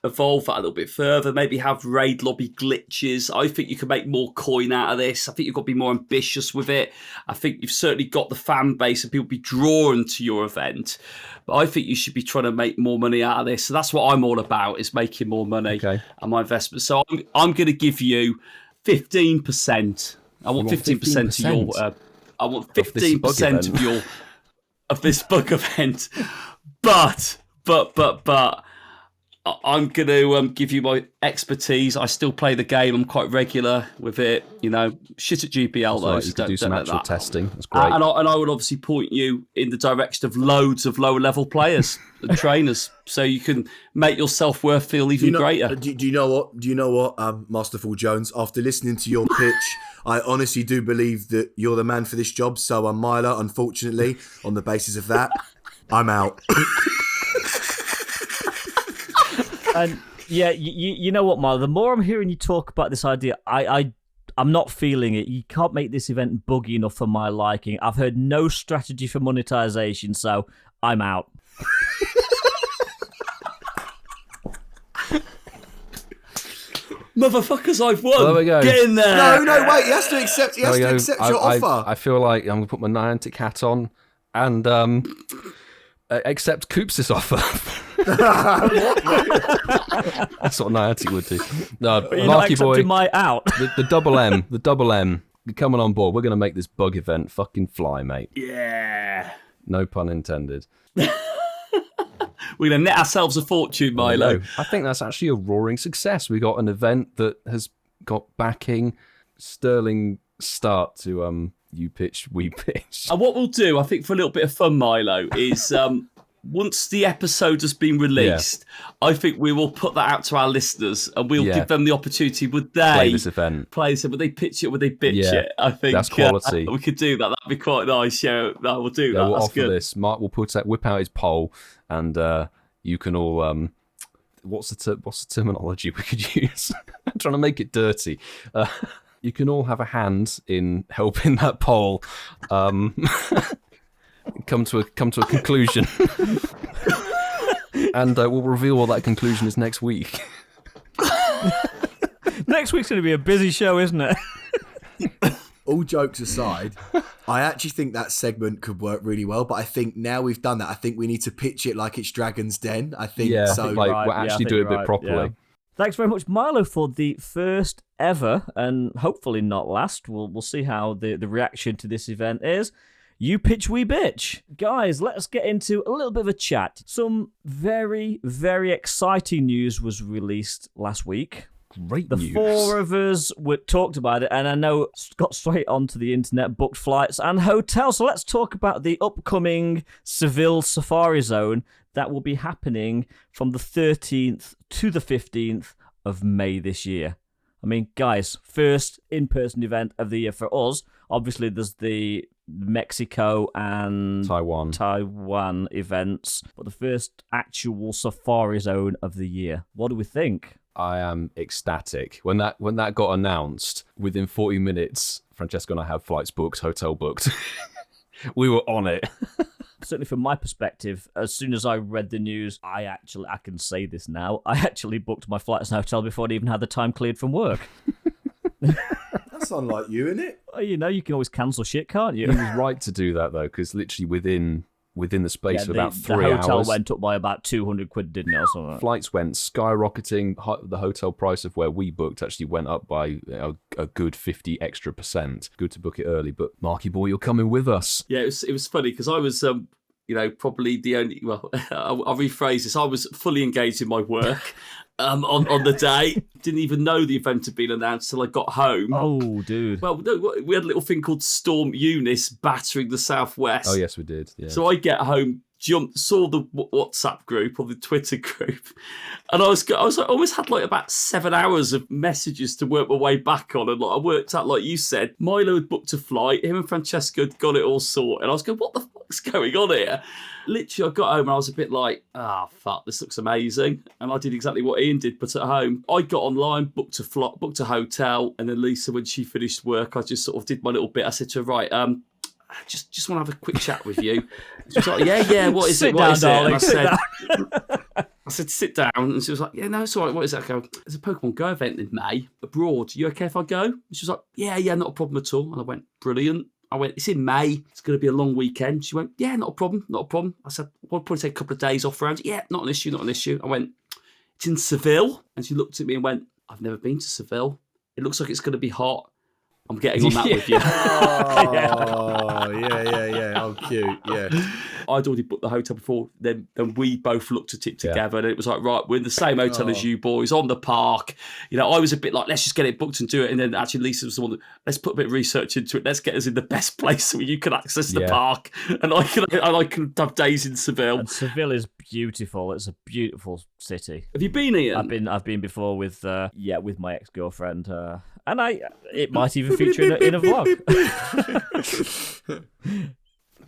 evolve that a little bit further, maybe have raid lobby glitches. I think you can make more coin out of this. I think you've got to be more ambitious with it. I think you've certainly got the fan base and people be drawn to your event. But I think you should be trying to make more money out of this. So that's what I'm all about, is making more money and my investment. So I'm going to give you 15%. I want 15% of your. I want 15% of this bug event. But I'm going to give you my expertise. I still play the game. I'm quite regular with it. Shit at GPL though. You could do some actual testing. That's great. And I would obviously point you in the direction of loads of lower level players and trainers, so you can make your self-worth feel even greater. Do you know what, Masterful Jones? After listening to your pitch, I honestly do believe that you're the man for this job. So Milo, unfortunately, on the basis of that, I'm out. And Yeah, you know what, Marla? The more I'm hearing you talk about this idea, I'm not feeling it. You can't make this event buggy enough for my liking. I've heard no strategy for monetization, so I'm out. Motherfuckers, I've won. Well, there we go. Get in there. No, wait. He has to accept. He has to accept your offer. I feel like I'm gonna put my Niantic hat on and accept Coops' offer. That's what Niantic would do. No, But you're Marky not boy, accepting my out. the double M, you're coming on board. We're gonna make this bug event fucking fly, mate. Yeah. No pun intended. We're going to net ourselves a fortune, Milo. I think that's actually a roaring success. We got an event that has got backing, sterling start to you pitch, we pitch. And what we'll do, I think, for a little bit of fun, Milo, is once the episode has been released, I think we will put that out to our listeners and we'll give them the opportunity. Would they play this event? Would they pitch it? Would they bitch it? I think that's quality. We could do that. That'd be quite nice. Yeah, no, we'll do that. We'll That's offer good. this. Mark will whip out his poll, and you can all. What's the terminology we could use? I'm trying to make it dirty. You can all have a hand in helping that poll come to a conclusion, and we'll reveal what that conclusion is next week. Next week's going to be a busy show, isn't it? All jokes aside, I actually think that segment could work really well. But I think now we've done that, I think we need to pitch it like it's Dragon's Den. I think so. We'll actually do it a bit properly. Yeah. Thanks very much, Milo, for the first ever, and hopefully not last. We'll see how the reaction to this event is. You pitch, we bitch. Guys, let's get into a little bit of a chat. Some very, very exciting news was released last week. Great the news. Four of us talked about it, and I know got straight onto the internet, booked flights and hotels. So let's talk about the upcoming Seville Safari Zone that will be happening from the 13th to the 15th of May this year. I mean, guys, first in-person event of the year for us. Obviously, there's the Mexico and Taiwan events, but the first actual Safari Zone of the year. What do we think? I am ecstatic. When that got announced, within 40 minutes, Francesco and I have flights booked, hotel booked. We were on it. Certainly from my perspective, as soon as I read the news, I can say this now, I actually booked my flights and hotel before I even had the time cleared from work. That's unlike you, isn't it? Well, you know, you can always cancel shit, can't you? He was right to do that, though, because literally within the space of about 3 hours... The hotel went up by about 200 quid, didn't it, or something? Flights went skyrocketing. The hotel price of where we booked actually went up by a good 50% extra. Good to book it early, but Marky boy, you're coming with us. Yeah, it was funny because I was... probably the only... Well, I'll rephrase this. I was fully engaged in my work on the day. Didn't even know the event had been announced till I got home. Oh, dude. Well, no, we had a little thing called Storm Eunice battering the southwest. Oh, yes, we did. Yeah. So I get home, saw the WhatsApp group or the Twitter group, and I almost had like about 7 hours of messages to work my way back on, and I worked out, like you said, Milo had booked a flight, him and Francesco had got it all sorted, and I was going, what the fuck's going on here? Literally, I got home and I was a bit like, fuck, this looks amazing, and I did exactly what Ian did, but at home, I got online, booked a hotel, and then Lisa, when she finished work, I just sort of did my little bit. I said to her, right, I just want to have a quick chat with you. She was like, yeah, what is it? What is it? And I said, sit down. And she was like, yeah, no, it's all right. What is that? I go, there's a Pokemon Go event in May abroad. You okay if I go? And she was like, yeah, not a problem at all. And I went, brilliant. I went, it's in May. It's going to be a long weekend. She went, yeah, not a problem. I said, I'll probably take a couple of days off around. Yeah, not an issue. I went, it's in Seville. And she looked at me and went, I've never been to Seville. It looks like it's going to be hot. I'm getting on that with you. Oh, yeah. Oh, cute, yeah. I'd already booked the hotel before. Then we both looked at it together, and it was like, right, we're in the same hotel as you boys on the park. You know, I was a bit like, let's just get it booked and do it. And then actually, Lisa was the one that, let's put a bit of research into it. Let's get us in the best place where you can access the park, and I can have days in Seville. And Seville is beautiful. It's a beautiful city. Have you been, Ian? I've been before with my ex-girlfriend, and it might even feature in a vlog.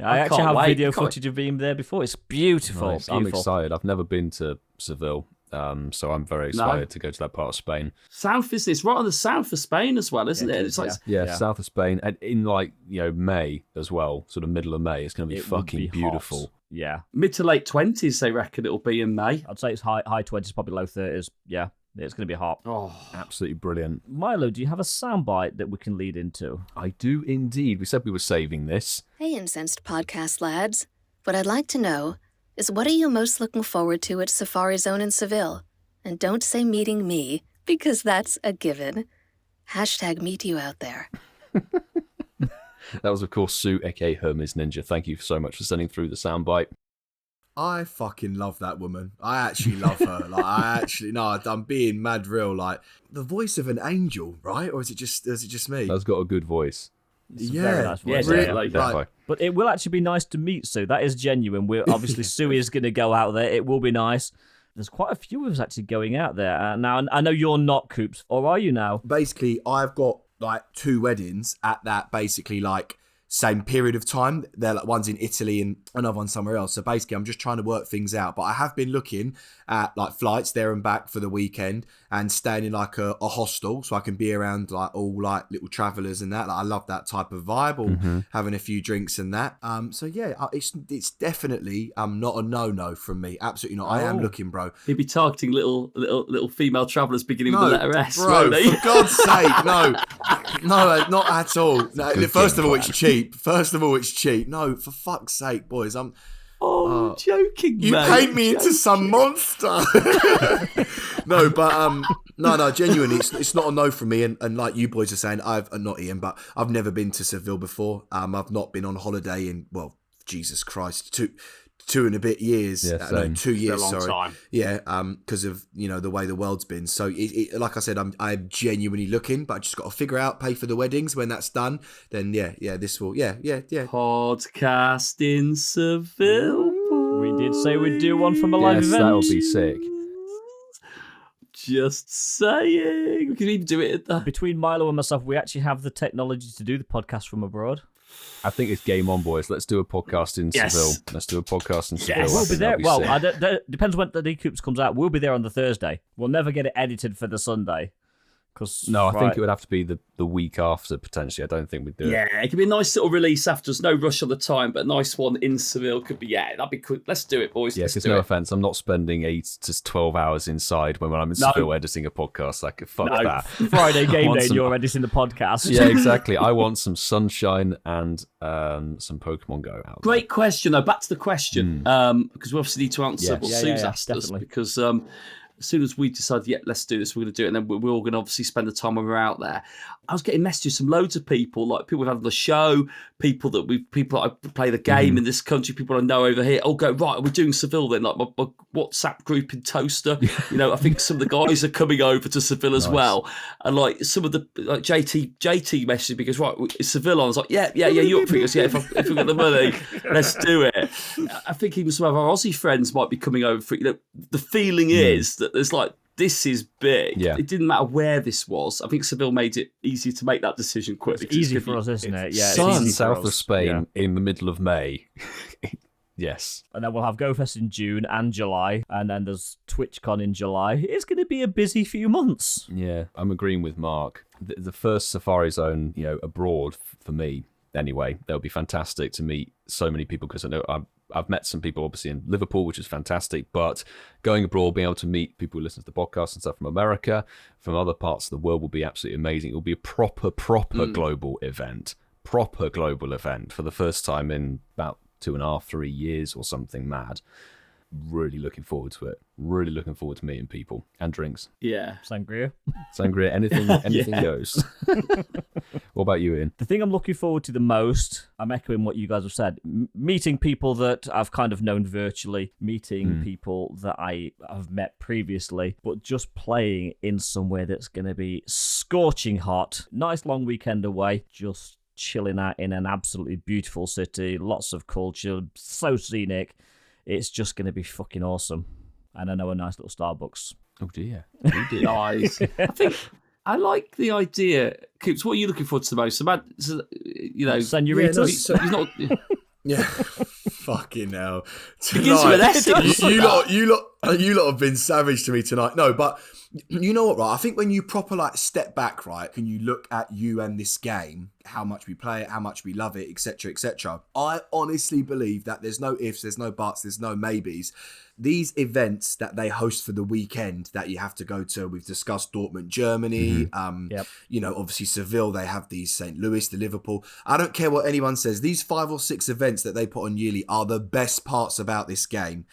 I actually have video footage of being there before. It's beautiful. Nice. I'm excited. I've never been to Seville. So I'm very excited to go to that part of Spain. South is this right on the south of Spain as well, isn't it? It's like south of Spain, and in May as well, sort of middle of May. It's going to be fucking beautiful. Hot. Yeah, mid to late 20s, they reckon it'll be in May. I'd say it's high 20s, probably low 30s. Yeah. It's going to be hot. Oh, absolutely brilliant. Milo, do you have a soundbite that we can lead into? I do indeed. We said we were saving this. Hey, Incensed podcast lads. What I'd like to know is what are you most looking forward to at Safari Zone in Seville? And don't say meeting me, because that's a given. # meet you out there. That was, of course, Sue, aka HermesNinja. Thank you so much for sending through the soundbite. I fucking love that woman. I actually love her. I'm being mad real. Like the voice of an angel, right? Or is it just me? That's got a good voice. It's a very nice voice. Definitely. But it will actually be nice to meet Sue. That is genuine. We're obviously Sue is going to go out there. It will be nice. There's quite a few of us actually going out there now. I know you're not, Coops, or are you now? Basically, I've got like 2 weddings at that basically like same period of time. They're like one's in Italy and another one somewhere else. So basically, I'm just trying to work things out. But I have been looking at like flights there and back for the weekend and staying in like a hostel so I can be around like all like little travellers and that. Like, I love that type of vibe, or having a few drinks and that. So yeah, it's definitely not a no from me. Absolutely not. I am looking, bro. He'd be targeting little female travellers beginning with the letter S, bro. won't he? For God's sake, no, not at all. No, first of all, it's cheap. No, for fuck's sake, boys. I'm joking, you mate. paint me into some monster. No, but no, genuinely, it's not a no from me. And like you boys are saying, not Ian, but I've never been to Seville before. I've not been on holiday in, well, Jesus Christ, two and a bit years. Yeah, no, 2 years. It's been a long sorry. time. Yeah, because of the way the world's been. So like I said, I'm genuinely looking, but I just got to figure out, pay for the weddings. When that's done, then this will Podcast in Seville. We did say we'd do one from a live event. That'll be sick. Just saying. We could even do it at the... Between Milo and myself, we actually have the technology to do the podcast from abroad. I think it's game on, boys. Let's do a podcast in Seville. Let's do a podcast in Seville. We'll be there. Well, depends when the Decoops comes out. We'll be there on the Thursday. We'll never get it edited for the Sunday. No, I think it would have to be the week after, potentially. I don't think we'd do it. Yeah, it could be a nice little release after. There's no rush on the time, but a nice one in Seville could be, that'd be cool. Let's do it, boys. Yeah, because no offence, I'm not spending 8 to 12 hours inside when I'm in Seville editing a podcast. Like, fuck that. Friday game day and you're editing the podcast. Yeah, exactly. I want some sunshine and some Pokemon Go out. Great question, though. Back to the question, because we obviously need to answer what Sue's asked us, because... as soon as we decided, let's do this, we're going to do it, and then we're all going to obviously spend the time when we're out there. I was getting messages from loads of people, like people we've had on the show, people that I play the game in this country, people I know over here. All go, right, we're doing Seville then, like my WhatsApp group in Toaster. I think some of the guys are coming over to Seville as well, and like some of the like JT messaged me because right, it's Seville on. I was like, yeah, you're up for it. If we've got the money, let's do it. I think even some of our Aussie friends might be coming over for it. The feeling is that there's like, this is big. Yeah. It didn't matter where this was. I think Seville made it easy to make that decision quickly. It's easy for us, isn't it? Yeah, it's easy south of Spain in the middle of May. Yes. And then we'll have GoFest in June and July, and then there's TwitchCon in July. It's going to be a busy few months. Yeah, I'm agreeing with Mark. The first Safari Zone, abroad for me, anyway, that'll be fantastic to meet so many people, because I know I've met some people obviously in Liverpool, which is fantastic, but going abroad, being able to meet people who listen to the podcast and stuff from America, from other parts of the world will be absolutely amazing. It will be a proper global event. Proper global event for the first time in about 2.5, 3 years or something mad. Really looking forward to it. Really looking forward to meeting people and drinks. Yeah. Sangria, anything goes. What about you, Ian? The thing I'm looking forward to the most, I'm echoing what you guys have said, meeting people that I've kind of known virtually, meeting people that I have met previously, but just playing in somewhere that's going to be scorching hot. Nice long weekend away, just chilling out in an absolutely beautiful city, lots of culture, so scenic. It's just going to be fucking awesome. And I know a nice little Starbucks. Oh, dear. Nice. I like the idea. Coops, what are you looking forward to the most? Senoritas? He's not... Yeah. Fucking hell. Begins with an S. You lot You lot have been savage to me tonight. No, but you know what, right? I think when you proper step back, right, and you look at you and this game, how much we play it, how much we love it, etc., etc. I honestly believe that there's no ifs, there's no buts, there's no maybes. These events that they host for the weekend that you have to go to, we've discussed Dortmund, Germany, obviously Seville, they have these St. Louis, the Liverpool. I don't care what anyone says. These 5 or 6 events that they put on yearly are the best parts about this game.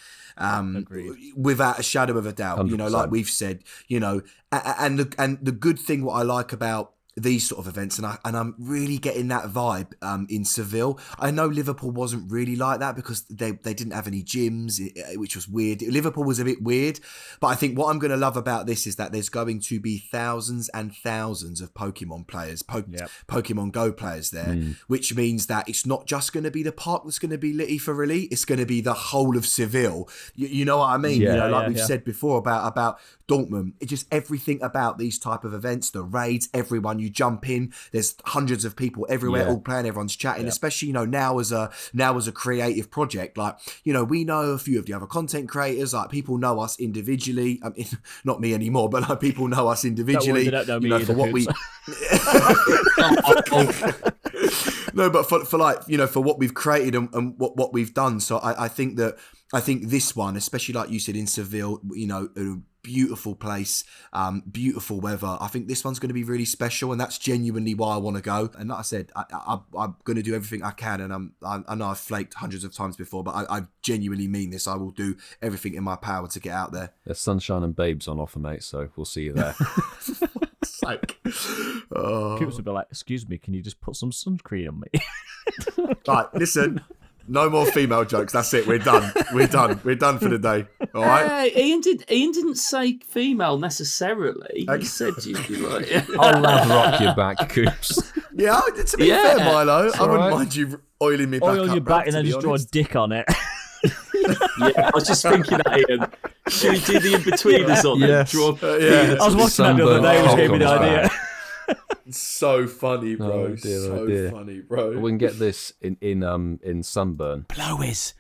Without a shadow of a doubt, 100%. Like we've said, and the good thing, what I like about these sort of events, and I'm really getting that vibe in Seville. I know Liverpool wasn't really like that because they didn't have any gyms, which was weird. Liverpool was a bit weird, but I think what I'm going to love about this is that there's going to be thousands and thousands of Pokemon players, Pokemon Go players there, which means that it's not just going to be the park that's going to be litty for elite, it's going to be the whole of Seville. You know what I mean? We've said before about Dortmund. It's just everything about these type of events, the raids, everyone, you jump in, there's hundreds of people everywhere, all playing, everyone's chatting, especially, now as a creative project. Like, we know a few of the other content creators, like people know us individually. Not me anymore, but like people know us individually. Don't know me either, for what we No, but for what we've created and what we've done. So I think this one, especially like you said in Seville, a beautiful place, beautiful weather. I think this one's going to be really special, and that's genuinely why I want to go. And like I said, I'm going to do everything I can, and I know I've flaked hundreds of times before, but I genuinely mean this. I will do everything in my power to get out there. There's sunshine and babes on offer, mate, so we'll see you there. Coops would be like, excuse me, can you just put some sunscreen on me? Right, listen, no more female jokes. That's it. We're done. We're done for the day. All right. Ian didn't say female necessarily. He said you'd be like, I'll love rock your back, Coops. Yeah, to be fair, Milo, I wouldn't mind you oiling me back up. Oil your back and then just draw a dick on it. I was just thinking that, Ian. Should we do the in-betweeners on it? Draw I was watching that the other day, which gave me the idea. So funny, bro. Oh, dear. Funny, bro. We can get this in sunburn. Blowers.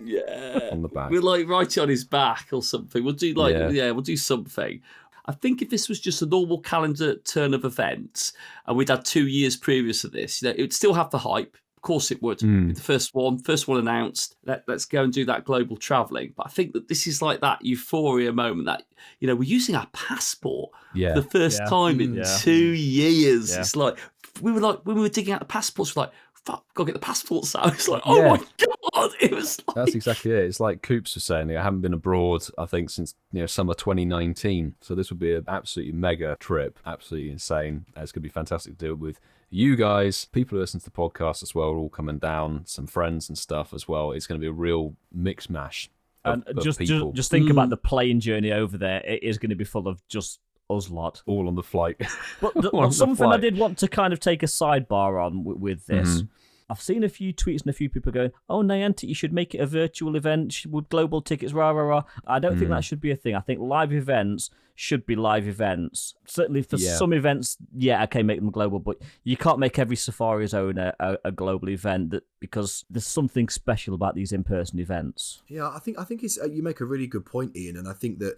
Yeah. On the back. We'll write it on his back or something. We'll do we'll do something. I think if this was just a normal calendar turn of events and we'd had 2 years previous to this, it would still have the hype. Of course it would. The first one announced. Let's go and do that global travelling. But I think that this is like that euphoria moment that, we're using our passport for the first time in 2 years. Yeah. It's like, when we were digging out the passports, we're like, fuck, gotta get the passports out. It's like, oh my God. It was like... That's exactly it. It's like Coops was saying, I haven't been abroad, I think, since summer 2019. So this would be an absolutely mega trip. Absolutely insane. It's going to be fantastic to do it with you guys. People who listen to the podcast as well are all coming down. Some friends and stuff as well. It's going to be a real mix mash. And just think about the plane journey over there. It is going to be full of just us lot. All on the flight. But something I did want to kind of take a sidebar on with this. I've seen a few tweets and a few people going, oh, Niantic, you should make it a virtual event with global tickets, rah, rah, rah. I don't think that should be a thing. I think live events should be live events. Certainly for some events, okay, make them global, but you can't make every Safari Zone a global event because there's something special about these in-person events. Yeah, I think it's you make a really good point, Ian, and I think that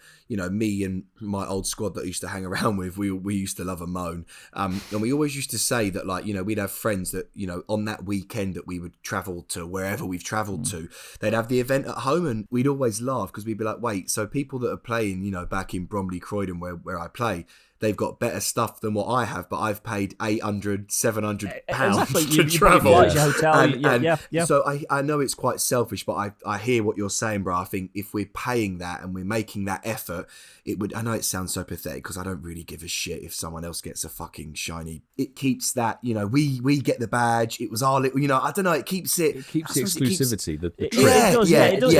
me and my old squad that I used to hang around with, we used to love a moan, and we always used to say that we'd have friends that on that weekend that we would travel to wherever we've travelled to, they'd have the event at home, and we'd always laugh because we'd be like, wait, so people that are playing back in Bromley, Croydon, where I play, they've got better stuff than what I have, but I've paid £800, £700 to travel. So I know it's quite selfish, but I hear what you're saying, bro. I think if we're paying that and we're making that effort, it would. I know it sounds so pathetic because I don't really give a shit if someone else gets a fucking shiny. It keeps that, we get the badge. It was our little, I don't know. It keeps it. It keeps the exclusivity. It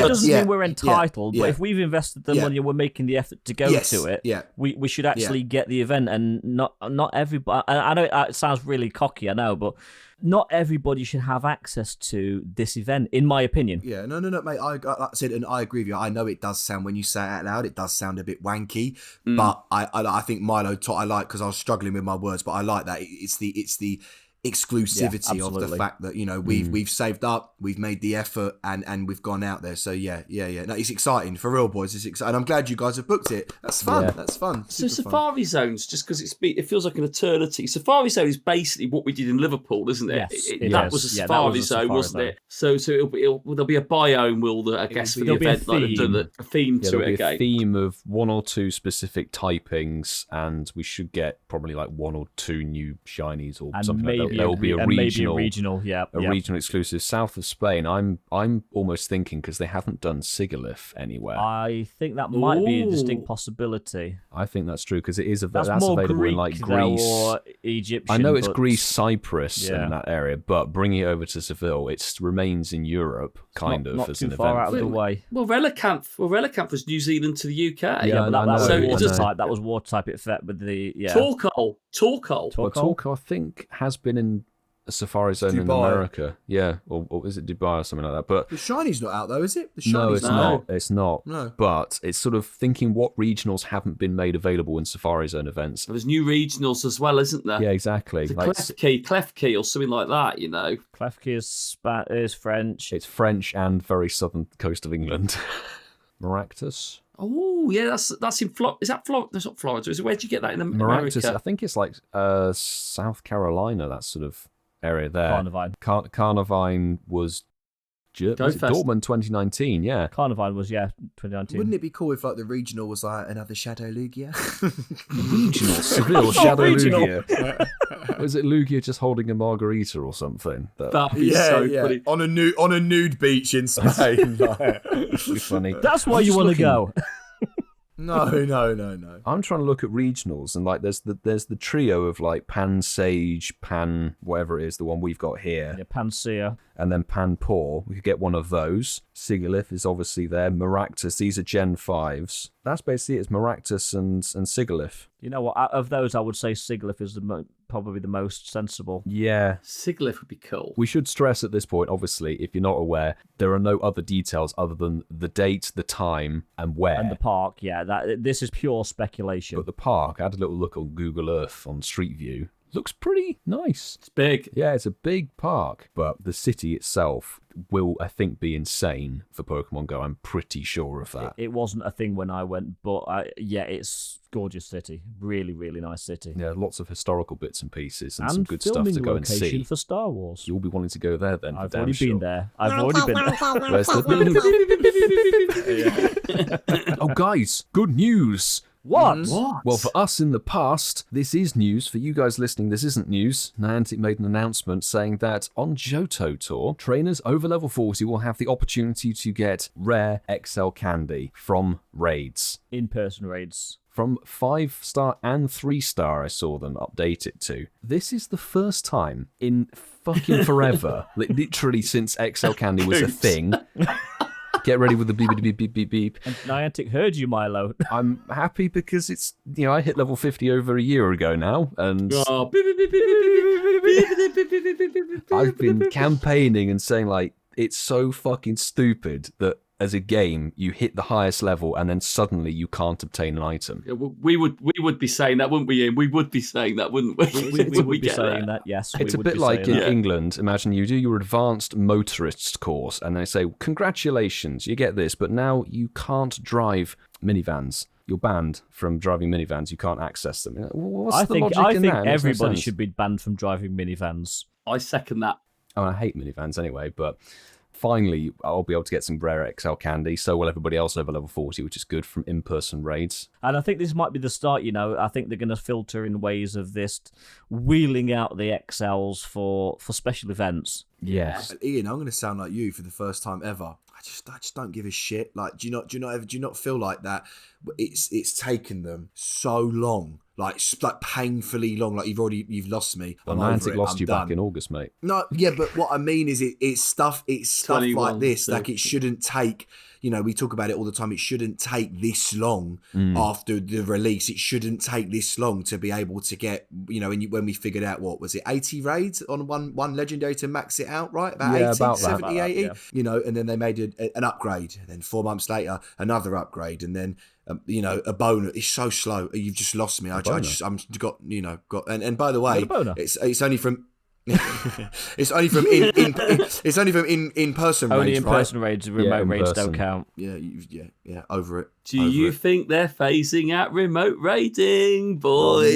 doesn't mean we're entitled, but if we've invested the money and we're making the effort to go to it, we should actually get the event, and not everybody. I know it sounds really cocky, I know, but not everybody should have access to this event, in my opinion. Yeah, no, mate. Like I said, and I agree with you. I know it does sound, when you say it out loud, it does sound a bit wanky, but I think Milo, I like, because I was struggling with my words, but I like that. It's exclusivity of the absolutely. fact that, you know, we've saved up, we've made the effort, and we've gone out there. So yeah. No, it's exciting for real, boys. It's exciting. I'm glad you guys have booked it. That's fun. Yeah. That's fun. So Super fun. Safari Zones, just because it feels like an eternity. Safari Zone is basically what we did in Liverpool, isn't it? Yes, That is. was a Yeah, that Safari was a Zone, Safari wasn't Zone. it? So there'll be a biome, will there? I guess for the there'll be a event, like they've done theme. a theme Yeah, to there'll it be again. a theme of 1 or 2 specific typings, and we should get probably like 1 or 2 new shinies or And something maybe like that. There will be a regional, yeah. regional exclusive south of Spain. I'm almost thinking, because they haven't done Sigalith anywhere. I think that might be a distinct Ooh. possibility. I think that's true, because it is That's that's more available Greek, in like though, Greece. or Egyptian. I know it's but- Greece, Cyprus, Yeah. in that area, but bringing it over to Seville, it remains in Europe, kind of, not as too an far event. out of the way. Well, Relicanth was New Zealand to the UK. Yeah, But that I was know, I watertight. That was watertight. It fit with the Torkoal. Well, Torkoal, I think, has been in a Safari Zone in Dubai. America. Yeah, or is it Dubai or something like that? But The Shiny's not out though, is it? The Shiny's no, it's not. It's not. No. But it's sort of thinking what regionals haven't been made available in Safari Zone events. There's new regionals as well, isn't there? Yeah, exactly. The Like, Clef Key or something like that, you know. Klefki is French. it's French and very southern coast of England. Maractus. Oh, yeah, that's in Florida. Is that Florida? That's not Florida. Is it? Where'd you get that in Maractus, I America? think it's like South Carolina, that sort of area there. Carnivine. Carnivine was Go was it first. Dortmund 2019, yeah. Carnivine was 2019. Wouldn't it be cool if like the regional was like another Shadow Lugia? Regional Seville Shadow regional. Lugia. Was it Lugia just holding a margarita or something? That'd be so funny. On a nude beach in Spain. That'd be funny. That's where I'm you just want to looking- go. No. I'm trying to look at regionals, and like there's the trio of like Pan Sage, Pan whatever it is, the one we've got here, Yeah, Panacea. and then Pan Paw. We could get one of those. Sigalith is obviously there. Maractus, these are Gen 5s. That's basically it. It's Maractus and Sigalith. You know what? Out of those, I would say Sigalith is probably the most sensible. Yeah. Sigalith would be cool. We should stress at this point, obviously, if you're not aware, there are no other details other than the date, the time, and where. And the park, yeah. This is pure speculation. But the park, I had a little look on Google Earth on Street View. Looks pretty nice. It's big. Yeah, it's a big park. But the city itself will, I think, be insane for Pokemon Go. I'm pretty sure of that. It wasn't a thing when I went, but yeah, it's gorgeous city. Really, really nice city. Yeah, lots of historical bits and pieces and And some good stuff filming to go and location see. for Star Wars. You'll be wanting to go there then. I've for already damn sure. been there. I've already been there. Where's the... Oh, guys, good news. What? Well, for us in the past, this is news. For you guys listening, this isn't news. Niantic made an announcement saying that on Johto Tour, trainers over level 40 will have the opportunity to get rare XL candy from raids. In-person raids. From 5-star and 3-star, I saw them update it to. This is the first time in fucking forever, literally since XL candy was a thing. Get ready with the beep, beep, beep, beep, beep. And Niantic heard you, Milo. I'm happy because it's, I hit level 50 over a year ago now, and Oh, I've been campaigning and saying, like, it's so fucking stupid that as a game, you hit the highest level and then suddenly you can't obtain an item. Yeah, we would be saying that, wouldn't we, Ian? We would be saying that, wouldn't we? We would be saying that, yes. It's we a would bit be like in saying that. England. Imagine you do your advanced motorist course and they say, congratulations, you get this, but now you can't drive minivans. You're banned from driving minivans. You can't access them. What's the logic I in think that? It makes no everybody sense. should be banned from driving minivans. I second that. Oh, I hate minivans anyway, but finally I'll be able to get some rare XL candy. So will everybody else over level 40, which is good from in-person raids. And I think this might be the start, I think they're going to filter in ways of this wheeling out the XLs for special events. Yes. Ian, I'm going to sound like you for the first time ever. I just don't give a shit. Like, do you not feel like that? It's taken them so long, like painfully long. Like you've lost me. Well, I'm over Niantic it. lost I'm you done. back in August, mate. No, yeah, but what I mean is it's stuff like 21, this. so- Like it shouldn't take. We talk about it all the time. It shouldn't take this long after the release. It shouldn't take this long to be able to get, when we figured out, what was it, 80 raids on one legendary to max it out, right? About Yeah, 80, about that. 70, About that, 80, yeah. and then they made an upgrade. And then 4 months later, another upgrade. And then, a bonus. It's so slow. You've just lost me. And by the way, Got a boner. it's only from It's only from it's only from in person raids. Only in person raids. Remote raids don't count. Yeah. Over it. Do you think they're phasing out remote raiding, boys?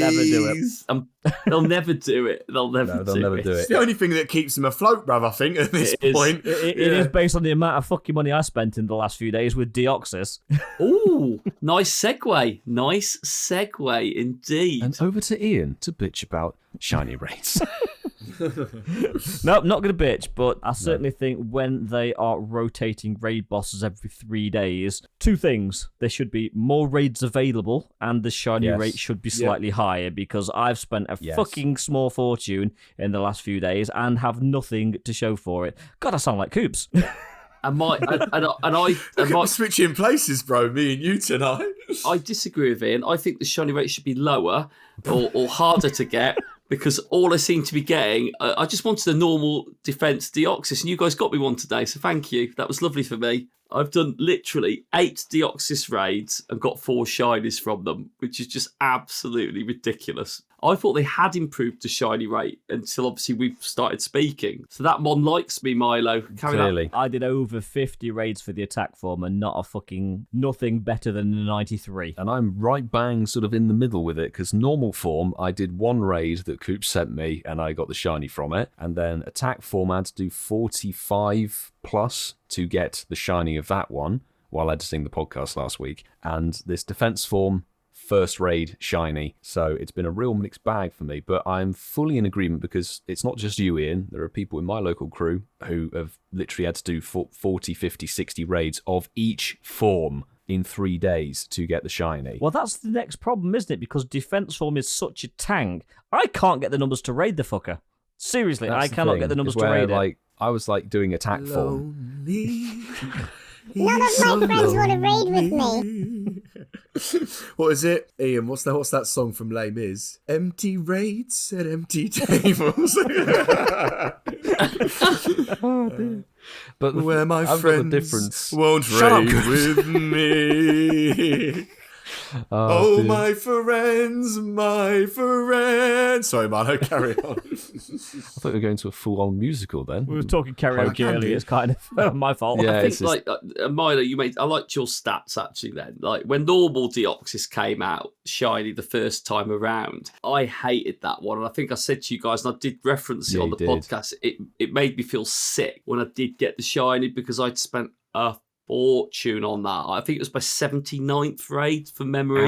They'll never do it. They'll never do it. They'll never do it. It's the only thing that keeps them afloat, bruv, I think, at this point. It is based on the amount of fucking money I spent in the last few days with Deoxys. Ooh, nice segue. Nice segue indeed. And over to Ian to bitch about shiny raids. Nope, not going to bitch, but I certainly think when they are rotating raid bosses every 3 days, two things. There should be more raids available, and the shiny rate should be slightly higher, because I've spent a fucking small fortune in the last few days and have nothing to show for it. God, I sound like Coops. I might switching places, bro. Me and you tonight. I disagree with Ian. I think the shiny rate should be lower or harder to get. Because all I seem to be getting, I just wanted a normal defense Deoxys, and you guys got me one today, so thank you. That was lovely for me. I've done literally 8 Deoxys raids and got 4 shinies from them, which is just absolutely ridiculous. I thought they had improved the shiny rate until obviously we've started speaking. So that one likes me, Milo. Clearly. I did over 50 raids for the attack form and nothing better than a 93. And I'm right bang sort of in the middle with it, because normal form, I did 1 raid that Coop sent me and I got the shiny from it. And then attack form, I had to do 45 plus to get the shiny of that one while editing the podcast last week. And this defense form, first raid shiny. So it's been a real mixed bag for me, but I'm fully in agreement, because it's not just you, Ian. There are people in my local crew who have literally had to do 40, 50, 60 raids of each form in 3 days to get the shiny. Well, that's the next problem, isn't it? Because defense form is such a tank. I can't get the numbers to raid the fucker. Seriously, I cannot get the numbers to raid it. I was like doing attack form. None of my friends want to raid with me. What is it, Ian? What's that song from Les Mis? Empty raids at empty tables. But where my I've friends got the difference. Won't raid with me. Oh, my friends. Sorry, Milo, carry on. I thought we were going to a full-on musical then. We were talking karaoke earlier. It's kind of my fault. Yeah, I think, Milo, I liked your stats, actually, then. Like, when normal Deoxys came out, shiny, the first time around, I hated that one. And I think I said to you guys, and I did reference it on the podcast, it made me feel sick when I did get the shiny, because I'd spent a fortune on that. I think it was my 79th raid from memory.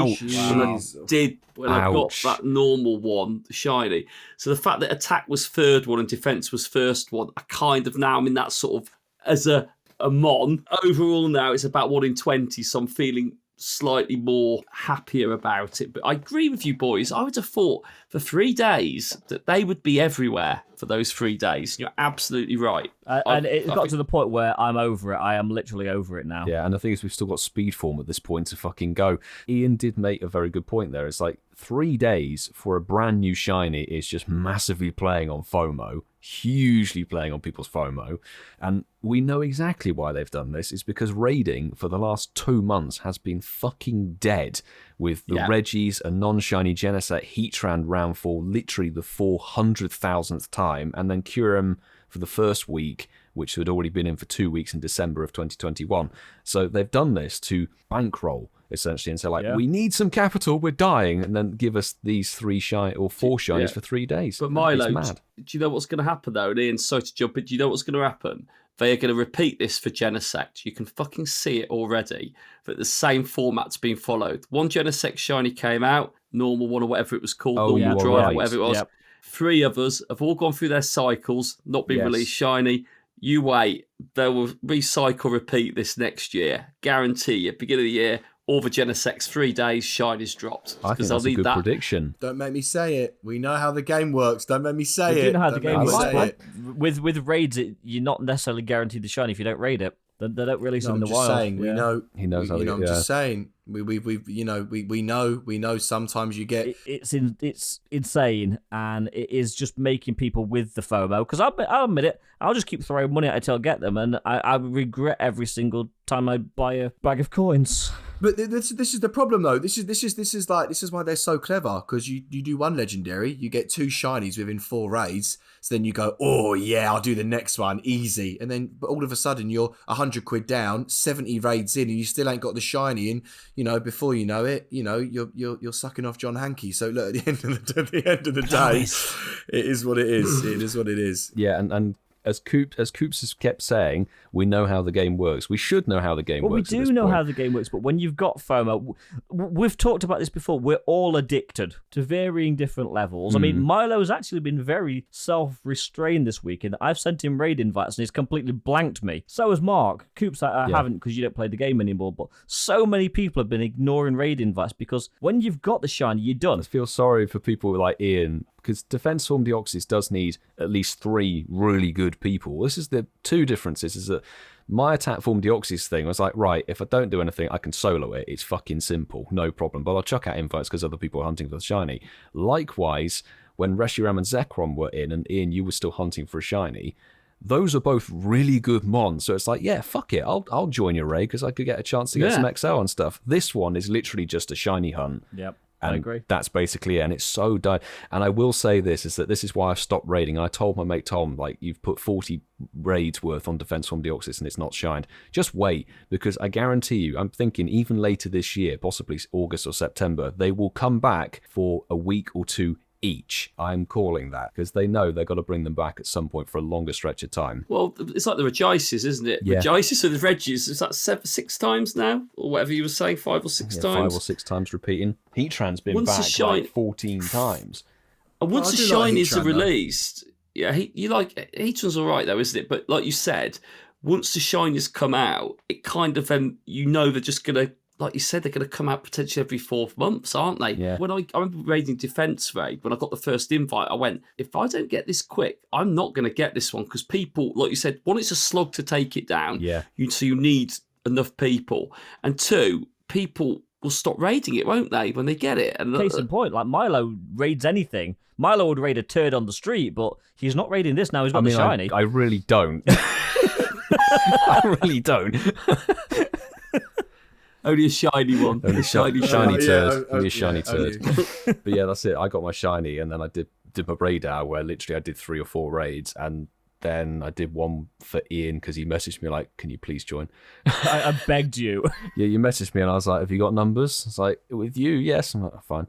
When I got that normal one, the shiny. So the fact that attack was third one and defense was first one, I kind of now am in that sort of, as a mon. Overall now it's about 1 in 20, so I'm feeling slightly more happier about it. But I agree with you, boys. I would have thought for 3 days that they would be everywhere for those 3 days. You're absolutely right. And it got to the point where I'm over it. I am literally over it now. Yeah, and the thing is, we've still got speed form at this point to fucking go. Ian did make a very good point there. It's like 3 days for a brand new shiny is just massively playing on FOMO, hugely playing on people's FOMO. And we know exactly why they've done this. It's because raiding for the last 2 months has been fucking dead, with the Reggies and non-shiny Genesect Heatran round for literally the 400,000th time, and then Kyurem for the first week, which had already been in for 2 weeks in December of 2021. So they've done this to bankroll, essentially, and say, we need some capital, we're dying, and then give us these 4 shinies for 3 days. But Milo, do you know what's going to happen, though? And Ian, sorry to jump in, do you know what's going to happen? They are going to repeat this for Genesect. You can fucking see it already, that the same format's being followed. One Genesect shiny came out, normal one or whatever it was called, normal drive, whatever it was. Yep. 3 others have all gone through their cycles, not been released shiny. You wait, they will recycle, repeat this next year. Guarantee you, beginning of the year, all the Genesects 3 days, shinies dropped. I think that's a good prediction. Don't make me say it. We know how the game works. Don't make me say it. You know how the game works. With raids, you're not necessarily guaranteed the shiny if you don't raid it. They don't release it in the wild. Saying, we know. He knows how. I'm just saying. We know. Sometimes you get. It's insane, and it is just making people with the FOMO. Because I'll admit it. I'll just keep throwing money at it till I get them, and I regret every single time I buy a bag of coins. But this is the problem though. This is why they're so clever, because you do one legendary, you get 2 shinies within 4 raids. So then you go, oh yeah, I'll do the next one, easy. And then, but all of a sudden you're 100 quid down, 70 raids in, and you still ain't got the shiny. And before you know it, you're sucking off John Hankey. So look, at the end of the day, it is what it is. It is what it is. Yeah, and as Coops has kept saying, we know how the game works. We should know how the game works. We do know how the game works, but when you've got FOMO, we've talked about this before, we're all addicted to varying different levels. I mean, Milo's actually been very self-restrained this week, and I've sent him raid invites and he's completely blanked me. So has Mark. Coops, I haven't, because you don't play the game anymore, but so many people have been ignoring raid invites because when you've got the shiny, you're done. I feel sorry for people like Ian, because Defense Form Deoxys does need at least 3 really good people. This is the 2 differences, is that my attack form Deoxys thing was like, right, if I don't do anything, I can solo it. It's fucking simple, no problem. But I'll chuck out invites because other people are hunting for the shiny. Likewise, when Reshiram and Zekrom were in, and Ian, you were still hunting for a shiny, those are both really good mons. So it's like, yeah, fuck it, I'll join your raid because I could get a chance to get some XL and stuff. This one is literally just a shiny hunt. Yep. And I agree. That's basically it. And it's so done. And I will say this, is that this is why I've stopped raiding. I told my mate Tom, like, you've put 40 raids worth on Defense Form Deoxys and it's not shined. Just wait, because I guarantee you, I'm thinking even later this year, possibly August or September, they will come back for a week or 2 each. I'm calling that, because they know they've got to bring them back at some point for a longer stretch of time. Well, it's like the Regices, isn't it? Yeah. Regices and the Regis, is that 6 times now? Or whatever you were saying, 5 or 6 times? 5 or 6 times repeating. Heatran's been Once back like 14 times. And once the shinies are released, Heatran's all right though, isn't it? But like you said, once the shinies come out, it kind of they're just going to, like you said, they're going to come out potentially every 4 months, aren't they? Yeah. When I remember raiding Defense Raid, when I got the first invite, I went, if I don't get this quick, I'm not going to get this one, because people, like you said, one, it's a slog to take it down. Yeah. So you need enough people. And 2, people will stop raiding it, won't they, when they get it? And Case in point, like Milo raids anything. Milo would raid a turd on the street, but he's not raiding this now. He's got the shiny. I really don't. I really don't. Only a shiny one. Only a shiny turd. Only a shiny only. turd. But yeah, that's it. I got my shiny, and then I did my raid hour where literally I did 3 or 4 raids, and then I did one for Ian because he messaged me like, "Can you please join?" I begged you. Yeah, you messaged me, and I was like, "Have you got numbers?" It's like, "With you, yes." I'm like, oh, "Fine."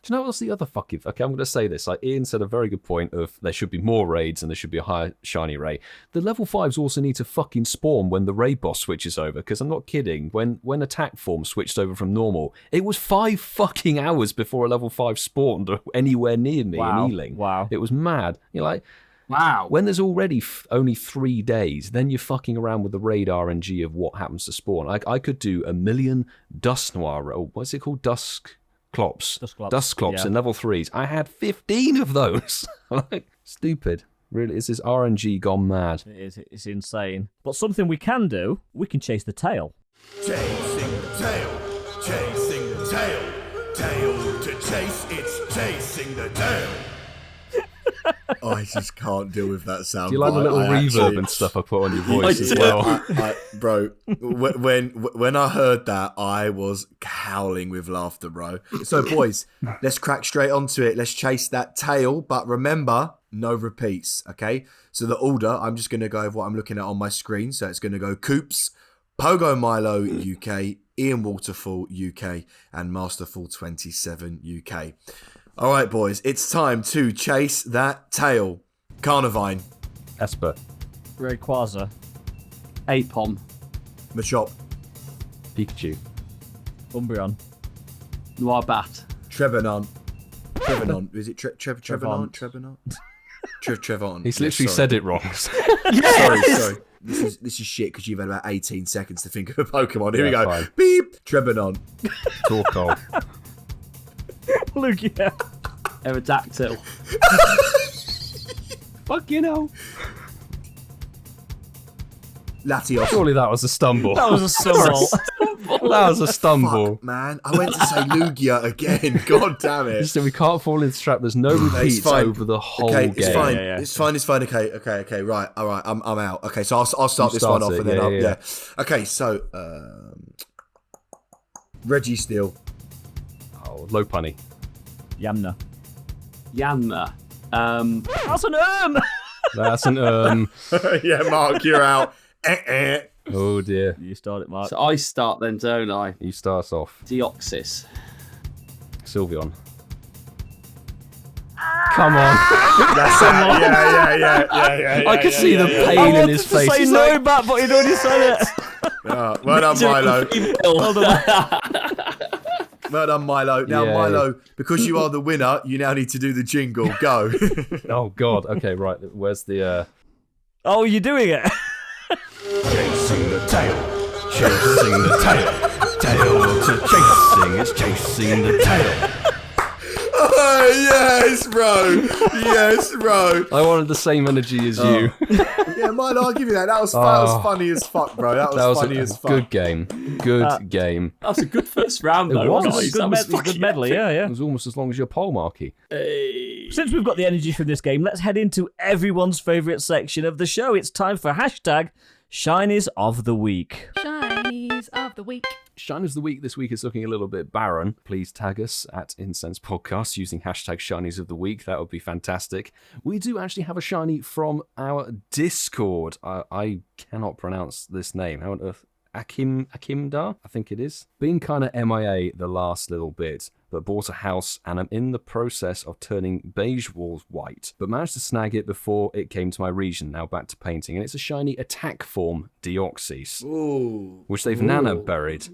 Do you know what's the other fucking... Okay, I'm going to say this. Like, Ian said a very good point of there should be more raids and there should be a higher shiny rate. The level 5s also need to fucking spawn when the raid boss switches over, because I'm not kidding. When attack form switched over from normal, it was 5 fucking hours before a level 5 spawned anywhere near me in Ealing. Wow. It was mad. You're like... Wow. When there's already only 3 days, then you're fucking around with the raid RNG of what happens to spawn. I could do a million Dust Noir... What's it called? Dusk Clops in level 3s. I had 15 of those. Like, stupid. Really, this is RNG gone mad. It is. It's insane. But something we can do, we can chase the tail. Chasing the tail. Chasing the tail. Tail to chase, it's chasing the tail. I just can't deal with that sound. Do you like the little reverb and stuff I put on your voice as well? Bro, when I heard that, I was howling with laughter, bro. So, boys, let's crack straight onto it. Let's chase that tail, but remember, no repeats, okay? So the order, I'm just going to go with what I'm looking at on my screen. So it's going to go Coops, Pogo Milo UK, Ian Waterfall UK, and Masterful 27 UK. All right, boys, it's time to chase that tail. Carnivine. Esper. Rayquaza. Apom. Machop. Pikachu. Umbreon. Noirbat. Trevenant. Is it Trevenant? Trevenant. He's literally said it wrong. Sorry. This is shit because you've had about 18 seconds to think of a Pokemon. Here we go. Fine. Beep. Trevenant. Torkoal. Lugia. Aerodactyl. Fucking hell. Latios. Surely that was a stumble. That was a stumble. That was a stumble. Fuck, man. I went to say Lugia again. God damn it. So we can't fall into the trap. There's no repeats over the whole game. It's fine. Yeah. It's fine. Okay. Right. All right. I'm out. Okay. So I'll start this one off and then yeah. Okay. So Reggie Steele. Oh, low punny. Yamna. Yamna. That's an That's an Yeah, Mark, you're out. Oh dear. You start it, Mark. So I start then, don't I? You start off. Deoxys. Sylveon. Come on. That's yeah. I could see the pain in his face. I wanted to say He's no like, back, but he'd already said it. Well done, Milo. Well done. Well done, Milo. Now, Yay. Milo, because you are the winner, you now need to do the jingle. Go. oh God. Okay, right. Where's the? Oh, you're doing it. Chasing the tail, chasing the tail, tail to chasing, it's chasing the tail. Oh, yes, bro. Yes, bro. I wanted the same energy as you. Yeah, Milo, I'll give you that. That was funny as fuck, bro. That was funny as fuck. Good game. Good game. That was a good first round, though. It was. Guys. That was Good medley, yeah. It was almost as long as your pole, Marky. Since we've got the energy from this game, let's head into everyone's favourite section of the show. It's time for hashtag Shinies of the Week. Shinies of the week. Shinies of the Week this week is looking a little bit barren. Please tag us at Incensed Podcast using hashtag Shinies of the Week. That would be fantastic. We do actually have a shiny from our Discord. I cannot pronounce this name. How on earth? Akimdar, I think it is. Been kind of MIA the last little bit, but bought a house and I'm in the process of turning beige walls white, but managed to snag it before it came to my region. Now back to painting, and it's a shiny attack form Deoxys, which they've nano buried.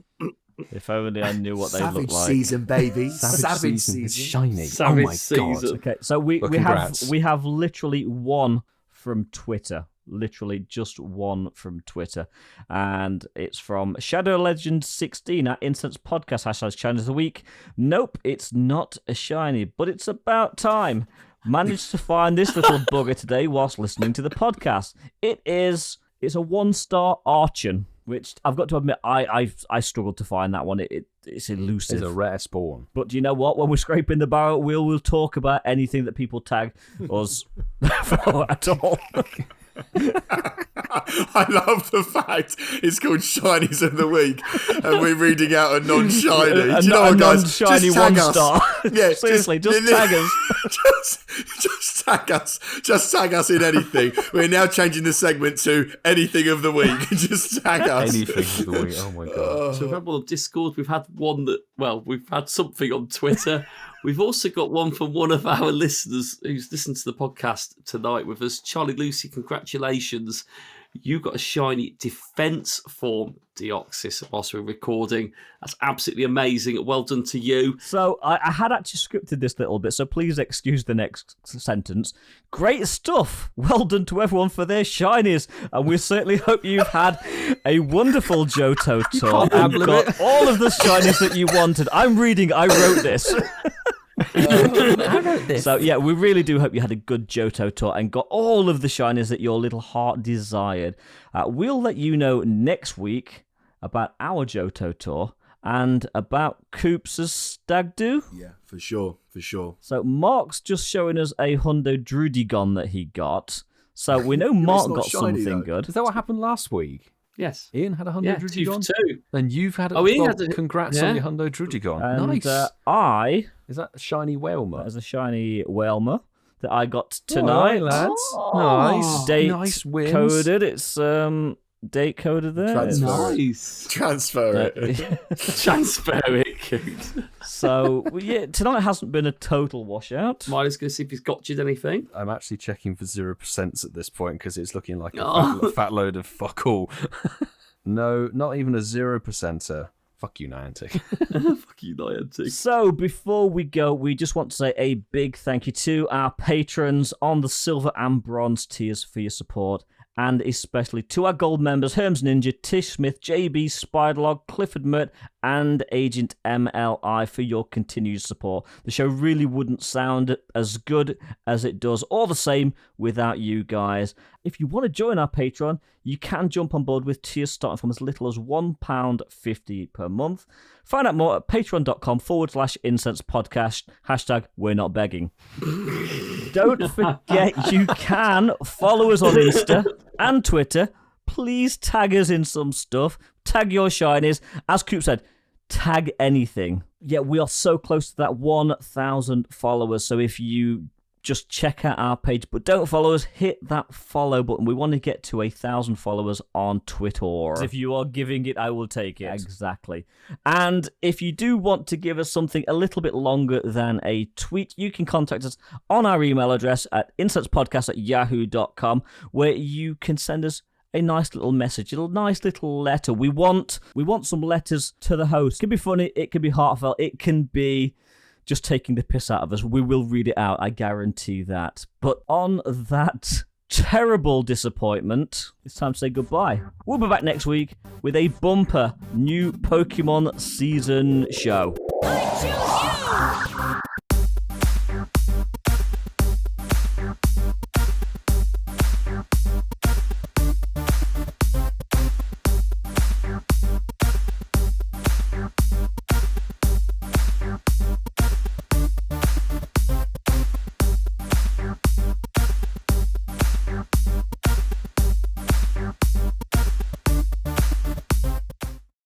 If only I knew what they Savage look like. season, baby. Savage season. It's shiny. Savage oh my season. God. Okay, so we have literally one from Twitter. Literally just one from Twitter. And it's from Shadow Legend 16 at Incensed Podcast, hashtag Shiny of the Week. Nope, it's not a shiny, but it's about time. Managed to find this little bugger today whilst listening to the podcast. It's a 1-star Archon, which I've got to admit, I struggled to find that one. It's elusive. It's a rare spawn. But do you know what? When we're scraping the barrel, we'll talk about anything that people tag us for at all. I love the fact it's called Shinies of the Week and we're reading out a non-shiny. Do you know what, guys? Non-shiny Just tag 1-star. us. Yeah, Seriously, just tag us. Just tag us. Just tag us in anything. We're now changing the segment to anything of the week. Just tag us. Anything of the week. Oh my God. So remember on Discord, we've had one we've had something on Twitter. We've also got one from one of our listeners who's listened to the podcast tonight with us. Charlie Lucy, congratulations. You got a shiny defense form Deoxys whilst we're recording. That's absolutely amazing. Well done to you. So I had actually scripted this little bit, so please excuse the next sentence. Great stuff. Well done to everyone for their shinies. And we certainly hope you've had a wonderful Johto tour and got all of the shinies that you wanted. I wrote this. I wrote this. So yeah, we really do hope you had a good Johto tour and got all of the shinies that your little heart desired. We'll let you know next week about our Johto tour and about Coops' stag do. Yeah, for sure. So Mark's just showing us a Hundo Drudigon that he got. So we know Mark got shiny, something though. good. Is that what happened last week? Yes. Ian had a Hundo Drudigon? 2-2. And you've had a... Oh, Ian had a... Congrats on your Hundo Drudigon. And Nice. Is that a shiny Whalmer? There's a shiny Whalmer that I got tonight. All right, lads. Nice. Date nice wins. coded. It's date coded there. Nice. Transfer it. Transfer it. So yeah, tonight hasn't been a total washout. Miley's going to see if he's got you anything. I'm actually checking for 0% at this point because it's looking like a fat load of fuck all. No, not even a 0%er. Fuck you, Niantic. Fuck you, Niantic. So before we go, we just want to say a big thank you to our patrons on the silver and bronze tiers for your support, and especially to our gold members, HermesNinja, TishSmith, JB, SpydaLog, CliffordMert, and AgentMLI for your continued support. The show really wouldn't sound as good as it does, all the same, without you guys. If you want to join our Patreon, you can jump on board with tiers starting from as little as £1.50 per month. Find out more at patreon.com/Incensed Podcast, hashtag we're not begging. Don't forget you can follow us on Insta and Twitter. Please tag us in some stuff. Tag your shinies. As Coop said, tag anything. Yeah, we are so close to that 1,000 followers. So if you just check out our page, but don't follow us, hit that follow button. We want to get to 1,000 followers on Twitter. If you are giving it, I will take it. Exactly. And if you do want to give us something a little bit longer than a tweet, you can contact us on our email address at incensepodcast@yahoo.com, where you can send us a nice little message, a nice little letter. We want some letters to the host. It can be funny, it can be heartfelt, it can be just taking the piss out of us. We will read it out, I guarantee that. But on that terrible disappointment, it's time to say goodbye. We'll be back next week with a bumper new Pokemon season show. I choose you!